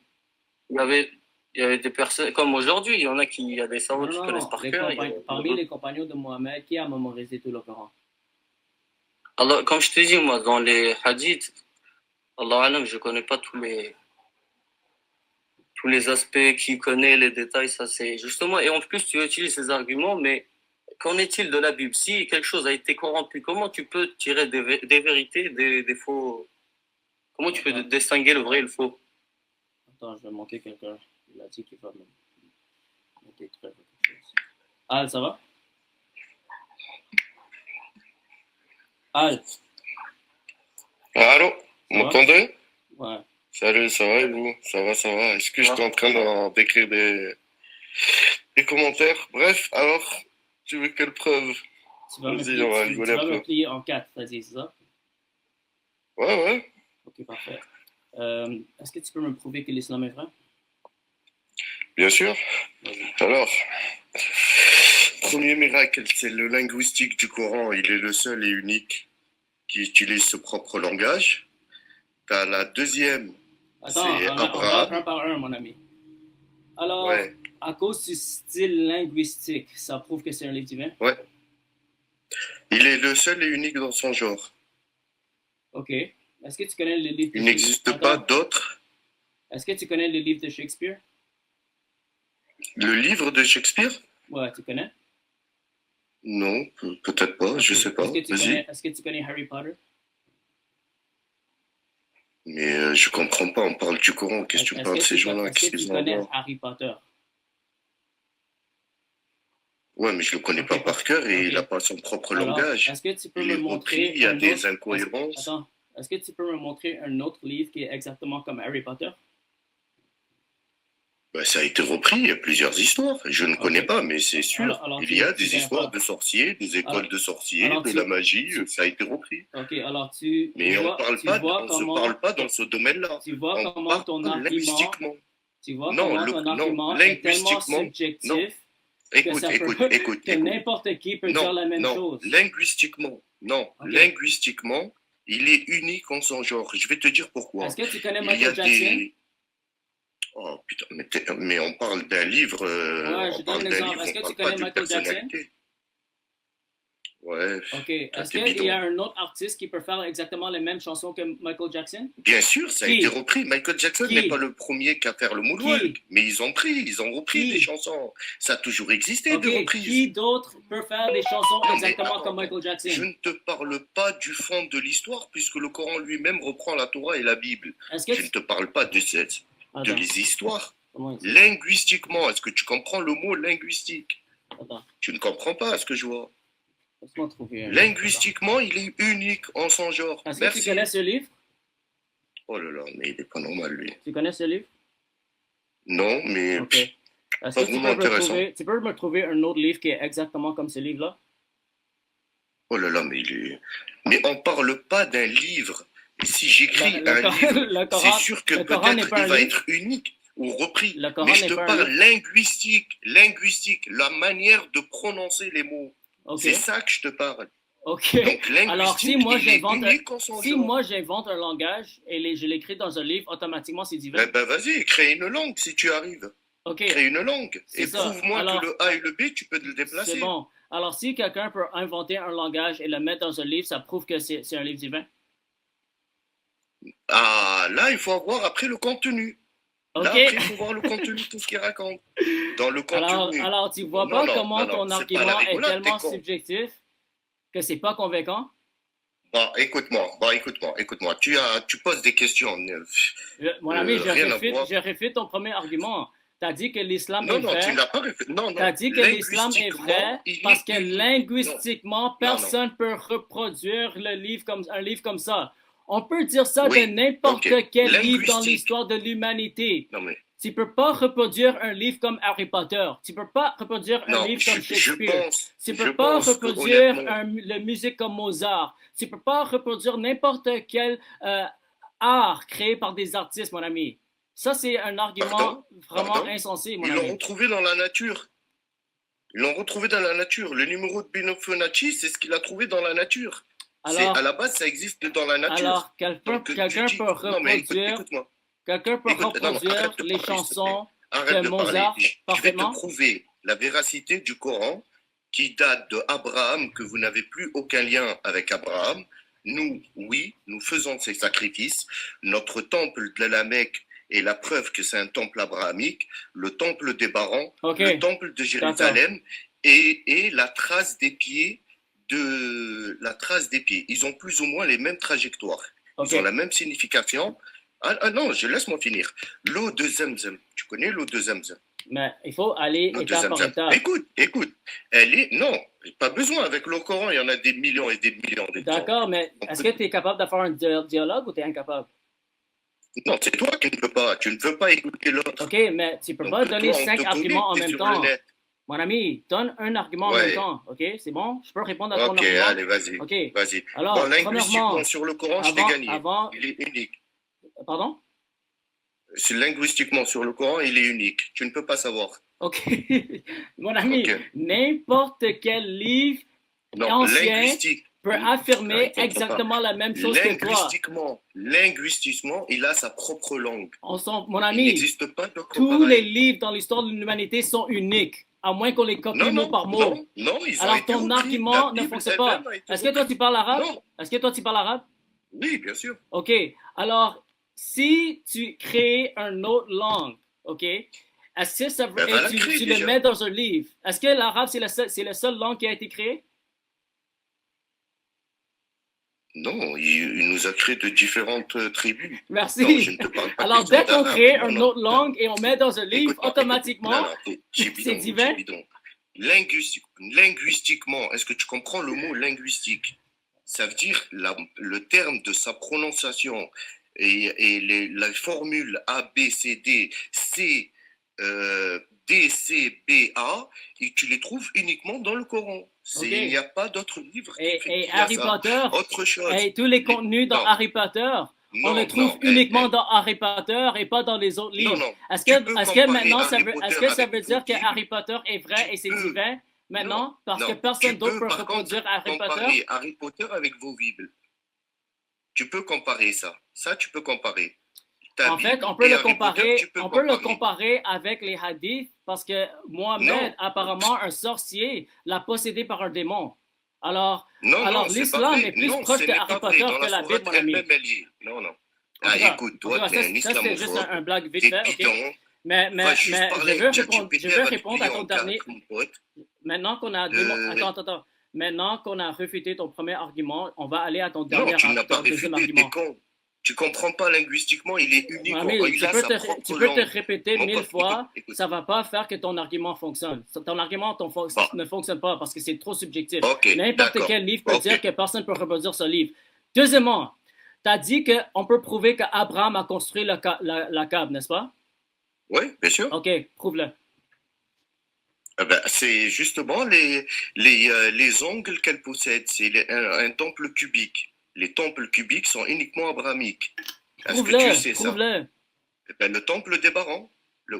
Il y avait des personnes, comme aujourd'hui, il y en a il y a des savants qui connaissent par cœur. Parmi les compagnons de Mohammed, qui a mémorisé tout le Coran? Alors, comme je te dis, moi, dans les hadiths, Allah alam, je connais pas tous les aspects, qui connaît les détails, ça c'est justement, et en plus tu utilises ces arguments, mais qu'en est-il de la Bible? Si quelque chose a été corrompu, comment tu peux tirer des vérités, des faux? Comment tu peux distinguer le vrai et le faux? Attends, je vais manquer quelqu'un. Il a dit qu'il va me détruire quelque chose. Al, ça va? Al. Allô? Vous m'entendez? Ouais. Salut, ça va et vous? Ça va, ça va. Est-ce que j'étais en train d'écrire des commentaires? Bref, alors, tu veux quelle preuve? Vas-y, on va rigoler un peu. Tu vas me plier en 4, t'as dit, c'est ça? Ouais. Ok, parfait. Est-ce que tu peux me prouver que l'islam est vrai? Bien sûr. Alors, premier miracle, c'est le linguistique du Coran. Il est le seul et unique qui utilise ce propre langage. T'as la deuxième, c'est Abraham. On va un par un, mon ami. Alors, à cause du style linguistique, ça prouve que c'est un livre divin? Ouais. Il est le seul et unique dans son genre. Ok. Est-ce que tu connais le livre de Il n'existe pas d'autres. Est-ce que tu connais le livre de Shakespeare? Le livre de Shakespeare? Ouais, tu connais? Non, peut-être pas, je sais pas. Est-ce que tu connais Harry Potter? Mais je comprends pas, on parle du Coran, qu'est-ce que tu parles de ces gens-là? Est-ce que tu connais Harry Potter? Ouais, mais je le connais pas par cœur et il n'a pas son propre langage. Est-ce que tu peux me montrer il y a des incohérences. Attends, est-ce que tu peux me montrer un autre livre qui est exactement comme Harry Potter? Ça a été repris, il y a plusieurs histoires. Je ne connais pas, mais c'est sûr. Il y a des histoires de sorciers, des écoles de sorciers, de la magie, ça a été repris. Ok, alors mais on ne se parle pas dans ce domaine-là. Tu vois comment ton argument... Linguistiquement. Tu vois comment ton argument est tellement subjectif que n'importe qui peut dire la même chose. Linguistiquement, linguistiquement, il est unique en son genre. Je vais te dire pourquoi. Est-ce que tu connais Michael Jackson? Oh putain, mais on parle d'un livre. Ouais, je donne l'exemple. Est-ce que tu connais Michael Jackson? Ouais. OK. Est-ce qu'il y a un autre artiste qui peut faire exactement les mêmes chansons que Michael Jackson? Bien sûr, ça a été repris. Michael Jackson n'est pas le premier qu'à faire le moonwalk, mais ils ont repris des chansons. Ça a toujours existé de reprises. Qui d'autre peut faire des chansons exactement comme Michael Jackson? Je ne te parle pas du fond de l'histoire, puisque le Coran lui-même reprend la Torah et la Bible. Je ne te parle pas de les histoires. Linguistiquement, est-ce que tu comprends le mot linguistique? Tu ne comprends pas ce que je vois. Linguistiquement, il est unique en son genre. Est-ce que tu connais ce livre? Oh là là, mais il n'est pas normal, lui. Tu connais ce livre? Non, mais est-ce que tu peux me trouver un autre livre qui est exactement comme ce livre-là? Oh là là, mais on ne parle pas d'un livre. Si j'écris un livre, c'est sûr que peut-être il va être unique ou repris. Mais je te parle linguistique, la manière de prononcer les mots. C'est ça que je te parle. OK. Donc, alors, si moi j'invente un langage et je l'écris dans un livre, automatiquement, c'est divin. Ben, vas-y, crée une langue si tu arrives. OK. Crée une langue. Et prouve-moi que le A et le B, tu peux le déplacer. C'est bon. Alors, si quelqu'un peut inventer un langage et le mettre dans un livre, ça prouve que c'est un livre divin? Ah, là, il faut avoir après le contenu. Là, après, il faut voir le contenu, tout ce qu'il raconte. Dans le contenu. Alors, tu vois pas comment ton argument est tellement subjectif que c'est pas convaincant? Bon, écoute-moi. Tu poses des questions. Mon ami, je réfute ton premier argument. Tu as dit que l'islam est vrai. Non, tu n'as pas réfuté. Non, tu as dit que l'islam est vrai parce que linguistiquement, personne ne peut reproduire un livre comme ça. On peut dire ça de n'importe quel livre dans l'histoire de l'humanité. Tu ne peux pas reproduire un livre comme Harry Potter. Tu ne peux pas reproduire un livre comme Shakespeare. Tu ne peux pas reproduire la musique comme Mozart. Tu ne peux pas reproduire n'importe quel art créé par des artistes, mon ami. Ça, c'est un argument vraiment insensé, mon ami. Ils l'ont retrouvé dans la nature. Le numéro de Bino Fibonacci, c'est ce qu'il a trouvé dans la nature. À la base, ça existe dans la nature. Alors, quelqu'un peut reproduire les chansons de Mozart parfaitement? Je vais te prouver la véracité du Coran qui date de Abraham, que vous n'avez plus aucun lien avec Abraham. Nous, oui, nous faisons ces sacrifices. Notre temple de la Mecque est la preuve que c'est un temple abrahamique. Le temple des Barans, le temple de Jérusalem et la trace des pieds. Ils ont plus ou moins les mêmes trajectoires. Ils ont la même signification. Ah non, laisse-moi finir. L'eau de Zamzam. Tu connais l'eau de Zamzam? Mais il faut aller étape par étape. Écoute. Non, pas besoin. Avec le Coran, il y en a des millions et des millions. D'accord, mais est-ce que tu es capable de faire un dialogue ou tu es incapable? Non, c'est toi qui ne peux pas. Tu ne veux pas écouter l'autre. OK, mais tu ne peux pas donner 5 arguments en même temps. Mon ami, donne un argument en même temps, ok? C'est bon? Je peux répondre à ton argument? Ok, allez, vas-y. Ok. Vas-y. Alors, linguistiquement, sur le Coran, je t'ai gagné. Il est unique. Pardon? Linguistiquement, sur le Coran, il est unique. Tu ne peux pas savoir. Ok. Mon ami, n'importe quel livre ancien peut affirmer exactement la même chose que toi. Linguistiquement, il a sa propre langue. Mon ami, il n'existe pas d'autre tous les livres dans l'histoire de l'humanité sont uniques. À moins qu'on les copie mot par mot. Non, alors ton argument ne fonctionne pas. Est-ce que toi tu parles arabe? Est-ce que toi tu parles arabe? Oui, bien sûr. Ok. Alors, si tu crées une autre langue, ok, est-ce que ça tu le mets dans un livre? Est-ce que l'arabe c'est la seule langue qui a été créée? Non, il nous a créé de différentes tribus. Merci. Non, je ne te parle pas. Alors, dès qu'on crée une autre langue et on met dans un livre, automatiquement, c'est divin. Linguistiquement, est-ce que tu comprends le mot linguistique? Ça veut dire le terme de sa prononciation et la formule A, B, C, D, C, D, C, B, A, et tu les trouves uniquement dans le Coran. Il n'y a pas d'autres livres et Harry Potter, autre chose. Et tous les contenus dans Harry Potter, on les trouve uniquement dans Harry Potter et pas dans les autres livres. Est-ce que maintenant, ça veut dire que Harry Potter est vrai et c'est divin maintenant parce que personne d'autre peut reproduire Harry Potter? Harry Potter avec vos Bibles. Tu peux comparer ça. Ça, tu peux comparer. En fait, on peut le comparer avec les hadiths parce que Mohamed, apparemment, un sorcier, l'a possédé par un démon. Alors, Non, alors c'est pas l'islam vrai. est plus Non, proche ce de n'est Harry pas Potter vrai. Dans que la la Bible, sourate mon ami. elle-même, elle y est. Non. En Ah, tout cas, écoute, toi, t'es un ça c'est juste islamophobe. un blague vite T'es fait, ok? bidon. Mais Va juste je parler veux avec répondre, ChatGPT, je veux elle va te répondre plier à ton en dernier. quatre, mon pote. Maintenant qu'on a attends. Maintenant qu'on a réfuté ton premier argument, on va aller à ton Non, tu n'as pas deuxième réfuté, t'es argument. con. Tu comprends pas linguistiquement, il est unique. Mon ami, Il a sa propre tu peux langue. te répéter Mon 1000 pote, fois, écoute. ça va pas faire que ton argument fonctionne. Ton argument ne fonctionne pas parce que c'est trop subjectif. Ok, N'importe d'accord. quel livre peut Ok. dire que personne ne peut reproduire ce livre. Deuxièmement, tu as dit qu'on peut prouver qu'Abraham a construit la Kaaba, n'est-ce pas? Oui, bien sûr. Ok, prouve-le. C'est justement les angles qu'elle possède. C'est un temple cubique. Les temples cubiques sont uniquement abrahamiques. Est-ce que tu sais ça? Prouve-le. Le temple des Barans,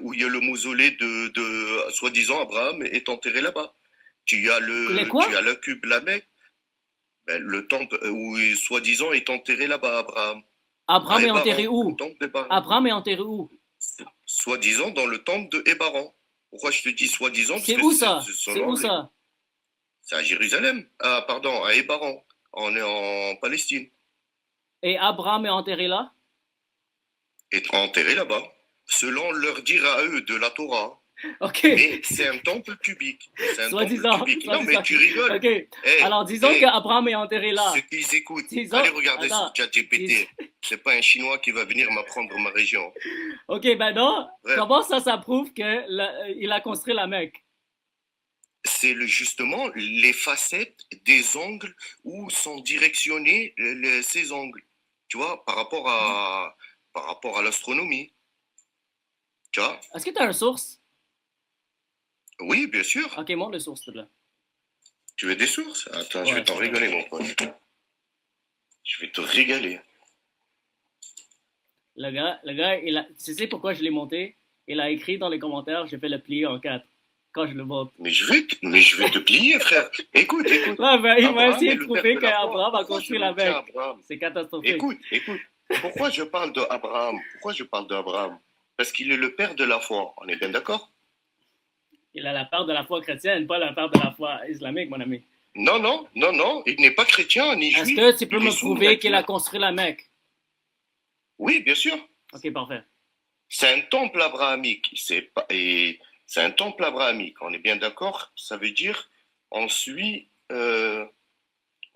où il y a le mausolée de soi-disant Abraham est enterré là-bas. Tu as le cube Lamech, le temple où soi-disant est enterré là-bas Abraham. Abraham est enterré où? Abraham est enterré où? Soi-disant dans le temple de Hébaran. Pourquoi je te dis soi-disant? C'est où ça? C'est où ça? C'est à Jérusalem. Ah, pardon, à Hébaran. On est en Palestine. Et Abraham est enterré là? Est enterré là-bas. Selon leur dire à eux de la Torah. Ok. Mais c'est un temple cubique. C'est un temple cubique. Non, mais tu rigoles. Ok. Alors, disons qu'Abraham est enterré là. Ceux qui écoutent, allez regarder sur ChatGPT. C'est pas un Chinois qui va venir m'apprendre ma région. Ok, ben non. Comment ça prouve qu'il a construit la Mecque? C'est justement les facettes des angles où sont directionnés ces angles. Tu vois, par rapport à l'astronomie. Tu vois? Est-ce que tu as une source? Oui, bien sûr. Ok, montre les sources, s'il te plaît. Tu veux des sources? Attends, je vais t'en régaler, mon pote. Je vais te régaler. Le gars, tu sais pourquoi je l'ai monté? Il a écrit dans les commentaires, je vais le plier en 4 quand je le monte. Mais je vais te plier, frère. Écoute. Là, ben, il va essayer de prouver qu'Abraham a construit la Mecque. C'est catastrophique. Écoute. Pourquoi je parle d'Abraham? Parce qu'il est le père de la foi. On est bien d'accord? Il a la peur de la foi chrétienne, pas la peur de la foi islamique, mon ami. Non. Il n'est pas chrétien ni juif. Est-ce que tu peux me prouver qu'il a construit la Mecque? Oui, bien sûr. Ok, parfait. C'est un temple abrahamique. C'est un temple abrahamique. On est bien d'accord? Ça veut dire on suit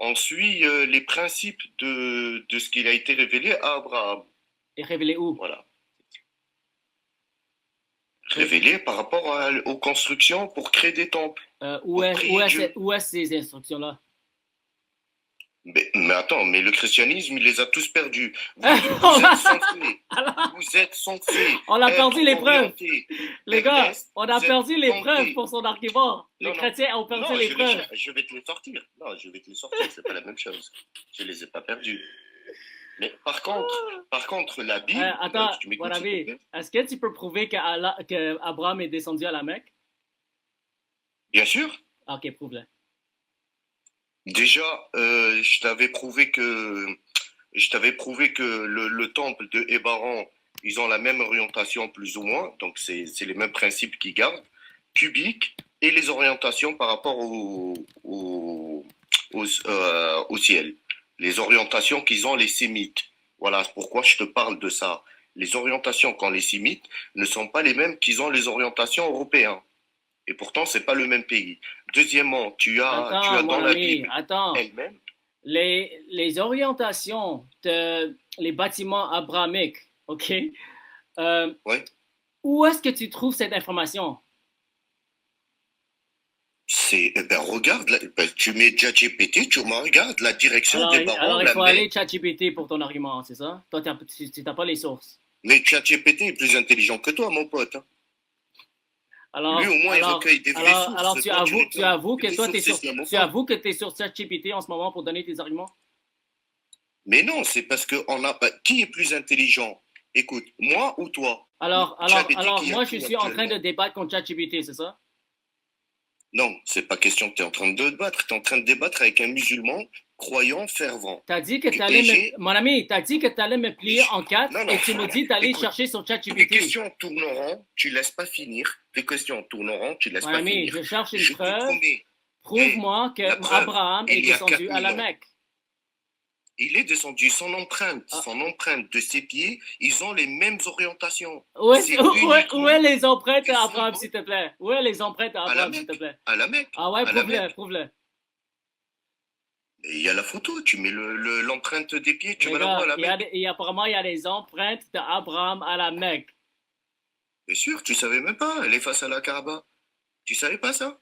les principes de ce qu'il a été révélé à Abraham. Et révélé où? Voilà. Révélé par rapport aux constructions pour créer des temples. Où est ces instructions-là? Mais attends, mais le christianisme, il les a tous perdus. Vous êtes censés. On a perdu les preuves. Les gars, on a perdu les tentés. preuves pour son argument. Les chrétiens ont perdu les preuves. Je vais te les sortir. Non, je vais te les sortir. C'est pas la même chose. Je les ai pas perdus. Mais par contre, la Bible. Attends, mon ami, est-ce que tu peux prouver qu'Abraham est descendu à la Mecque? Bien sûr. Ok, prouve-le. Déjà, je t'avais prouvé que le temple de Hébaran, ils ont la même orientation plus ou moins, donc c'est les mêmes principes qu'ils gardent, cubique, et les orientations par rapport au ciel. Les orientations qu'ils ont les Sémites. Voilà pourquoi je te parle de ça. Les orientations qu'ont les Sémites ne sont pas les mêmes qu'ils ont les orientations européennes. Et pourtant, c'est pas le même pays. Deuxièmement, tu as dans la Bible elle-même. Les orientations les bâtiments abrahamiques, ok? Ouais. Où est-ce que tu trouves cette information? Regarde, tu mets ChatGPT, tu regardes la direction des barons. Alors, il faut aller ChatGPT pour ton argument, c'est ça? Toi, tu n'as pas les sources. Mais ChatGPT est plus intelligent que toi, mon pote. Alors, lui, au moins, il recueille des vraies sources. Alors, tu avoues que toi, tu es sur ChatGPT en ce moment pour donner tes arguments? Mais non, c'est parce que qui est plus intelligent? Écoute, moi ou toi? Alors moi, je suis en train de débattre contre ChatGPT, c'est ça? Non, c'est pas question que tu es en train de débattre. Tu es en train de débattre avec un musulman croyant fervent. T'as dit que tu allais mon ami, tu as dit que tu allais me plier en 4 et tu me dis d'aller chercher sur ChatGPT. Les questions tournent en rond, tu laisses pas finir. Les questions tournent en rond, tu laisses pas finir. Je cherche une preuve. Prouve-moi que la preuve, Abraham est il y a descendu 4000 à la ans. Mecque. Il est descendu, son empreinte de ses pieds, ils ont les mêmes orientations. C'est Où uniquement est les empreintes du d'Abraham, symbole s'il te plaît? Où est les empreintes à la d'Abraham, s'il te Mecque. plaît? À la Mecque. Ah ouais, À la prouve-le, Mecque. prouve-le. Et il y a la photo, tu mets l'empreinte des pieds, tu Les vas la voir à gars, la Mecque. apparemment, il y a des empreintes d'Abraham à la Mecque. Bien sûr, tu savais même pas, elle est face à la Kaaba. Tu savais pas ça?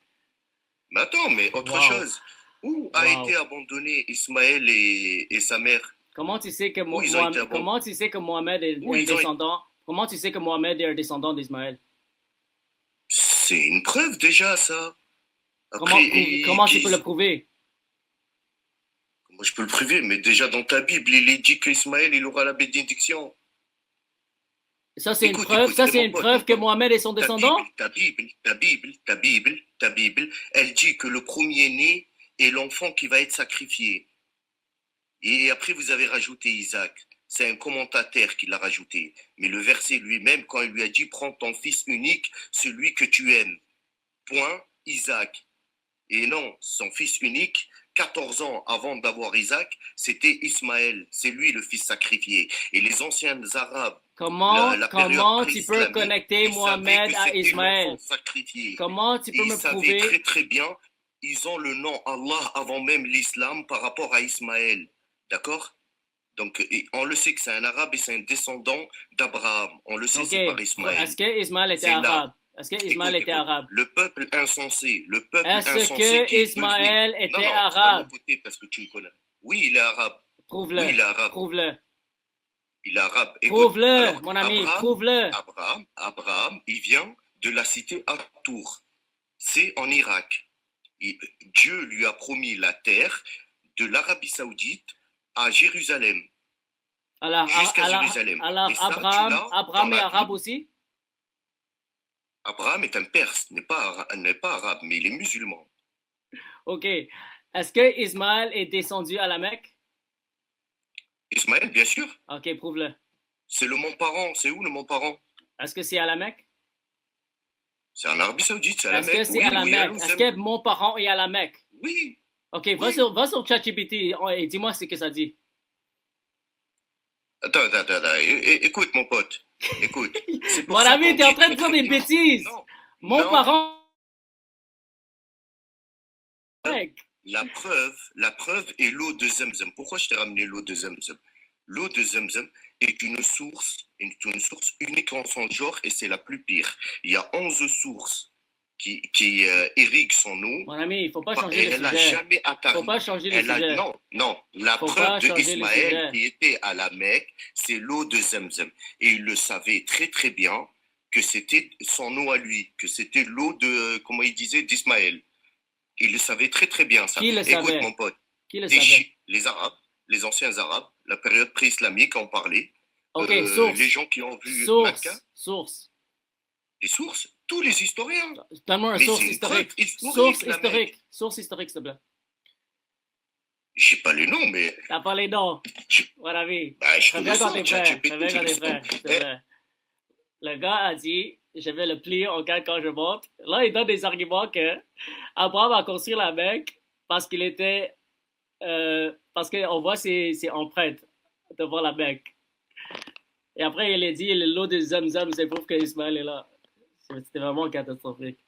Mais attends, mais autre Wow. chose. Où a Wow. été abandonné Ismaël et sa mère? Comment tu sais que, Où ils ont été abandonnés? comment tu sais que Mohamed est Où un ils ont été- descendant? Comment tu sais que Mohamed est un descendant d'Ismaël? C'est une preuve déjà, ça. Comment, comment tu peux le prouver? Moi, je peux le prouver, mais déjà dans ta Bible, il est dit qu'Ismaël, il aura la bénédiction. Ça, c'est une Écoute, preuve, écoute, ça, c'est c'est mon une pote, preuve mon que pote. Mohamed est son descendant? Ta Bible, elle dit que le premier-né est l'enfant qui va être sacrifié. Et après, vous avez rajouté Isaac. C'est un commentateur qui l'a rajouté. Mais le verset lui-même, quand il lui a dit, prends ton fils unique, celui que tu aimes. Point, Isaac. Et non, son fils unique, 14 ans avant d'avoir Isaac, c'était Ismaël. C'est lui le fils sacrifié. Et les anciens Arabes, Comment, la période comment tu peux pré-islamique, connecter ils savaient Mohamed que à c'était Ismaël? l'enfant sacrifié. Comment tu Et peux ils me savaient prouver? très très bien, ils ont le nom Allah avant même l'islam par rapport à Ismaël. D'accord? Donc, on le sait que c'est un arabe et c'est un descendant d'Abraham. On le sait, Ok. c'est par Ismaël. Est-ce que Ismaël était C'est là. arabe? Est-ce que Ismaël Écoute, était écoute. arabe? Le peuple insensé, Est-ce insensé que qui est Ismaël devenu... était Non, non, tu vas arabe? m'écouter parce que tu me connais. Oui, il est arabe. Prouve-le. Oui, il est arabe. Prouve-le. Il est arabe. Écoute, Prouve-le, alors, mon ami. Abraham, Prouve-le. Abraham, il vient de la cité At-Tour. C'est en Irak. Et Dieu lui a promis la terre de l'Arabie Saoudite à Jérusalem. Alors, Jusqu'à Jérusalem. alors Et ça, Abraham, tu l'as Abraham dans est la arabe Bible. aussi? Abraham est un Perse, n'est pas arabe, mais il est musulman. Ok. Est-ce que Ismaël est descendu à la Mecque? Ismaël, bien sûr. Ok, prouve-le. C'est le Mont Paran. C'est où le Mont Paran? Est-ce que c'est à la Mecque? C'est en Arabie Saoudite, c'est à la Est-ce que Mecque. c'est à la oui, Mecque? Est-ce que mon parent est à la Mecque? Oui. Ok, va sur ChatGPT et dis-moi ce que ça dit. Attends. Écoute, mon pote. Écoute. C'est pour Mon ça ami, qu'on t'es en dit train de très, dire des très bien. bêtises. Non. Mon Non. parent. La preuve est l'eau de Zamzam. Pourquoi je t'ai ramené l'eau de Zamzam? L'eau de Zamzam est une source unique en son genre et c'est la plus pire. Il y a 11 sources qui irriguent son eau. Mon ami, il ne faut pas Et changer le elle n'a sujet. jamais Il ne atterri. faut pas changer le sujet. Non. La Faut pas preuve de changer le Ismaël sujet. qui était à la Mecque, c'est l'eau de Zamzam. Et il le savait très très bien que c'était son eau à lui, que c'était l'eau de, comment il disait, d'Ismaël. Il le savait très très bien ça. Qui le Écoute savait? mon pote, Qui le savait? les Arabes, les anciens Arabes, la période pré-islamique en parlait. Ok, source. Les gens qui ont vu Source. Mecca, Source. les sources, tous les historiens. Donne-moi une Mais source c'est une historique. preuve historique, Source la historique. Source historique, s'il te plaît. J'ai pas les noms, mais T'as pas les noms. Mon ami. je peux Reviens le quand sortir, t'es prêt. ChatGPT, Reviens quand t'es je prêt, le s'il te plaît. Le gars a dit, je vais le plier en quatre quand je monte. Là, il donne des arguments que Abraham a construit la Mecque parce qu'il était, parce qu'on voit ses empreintes devant la Mecque. Et après, il a dit, l'eau de Zamzam, c'est prouve qu'Ismaël est là. C'était vraiment catastrophique.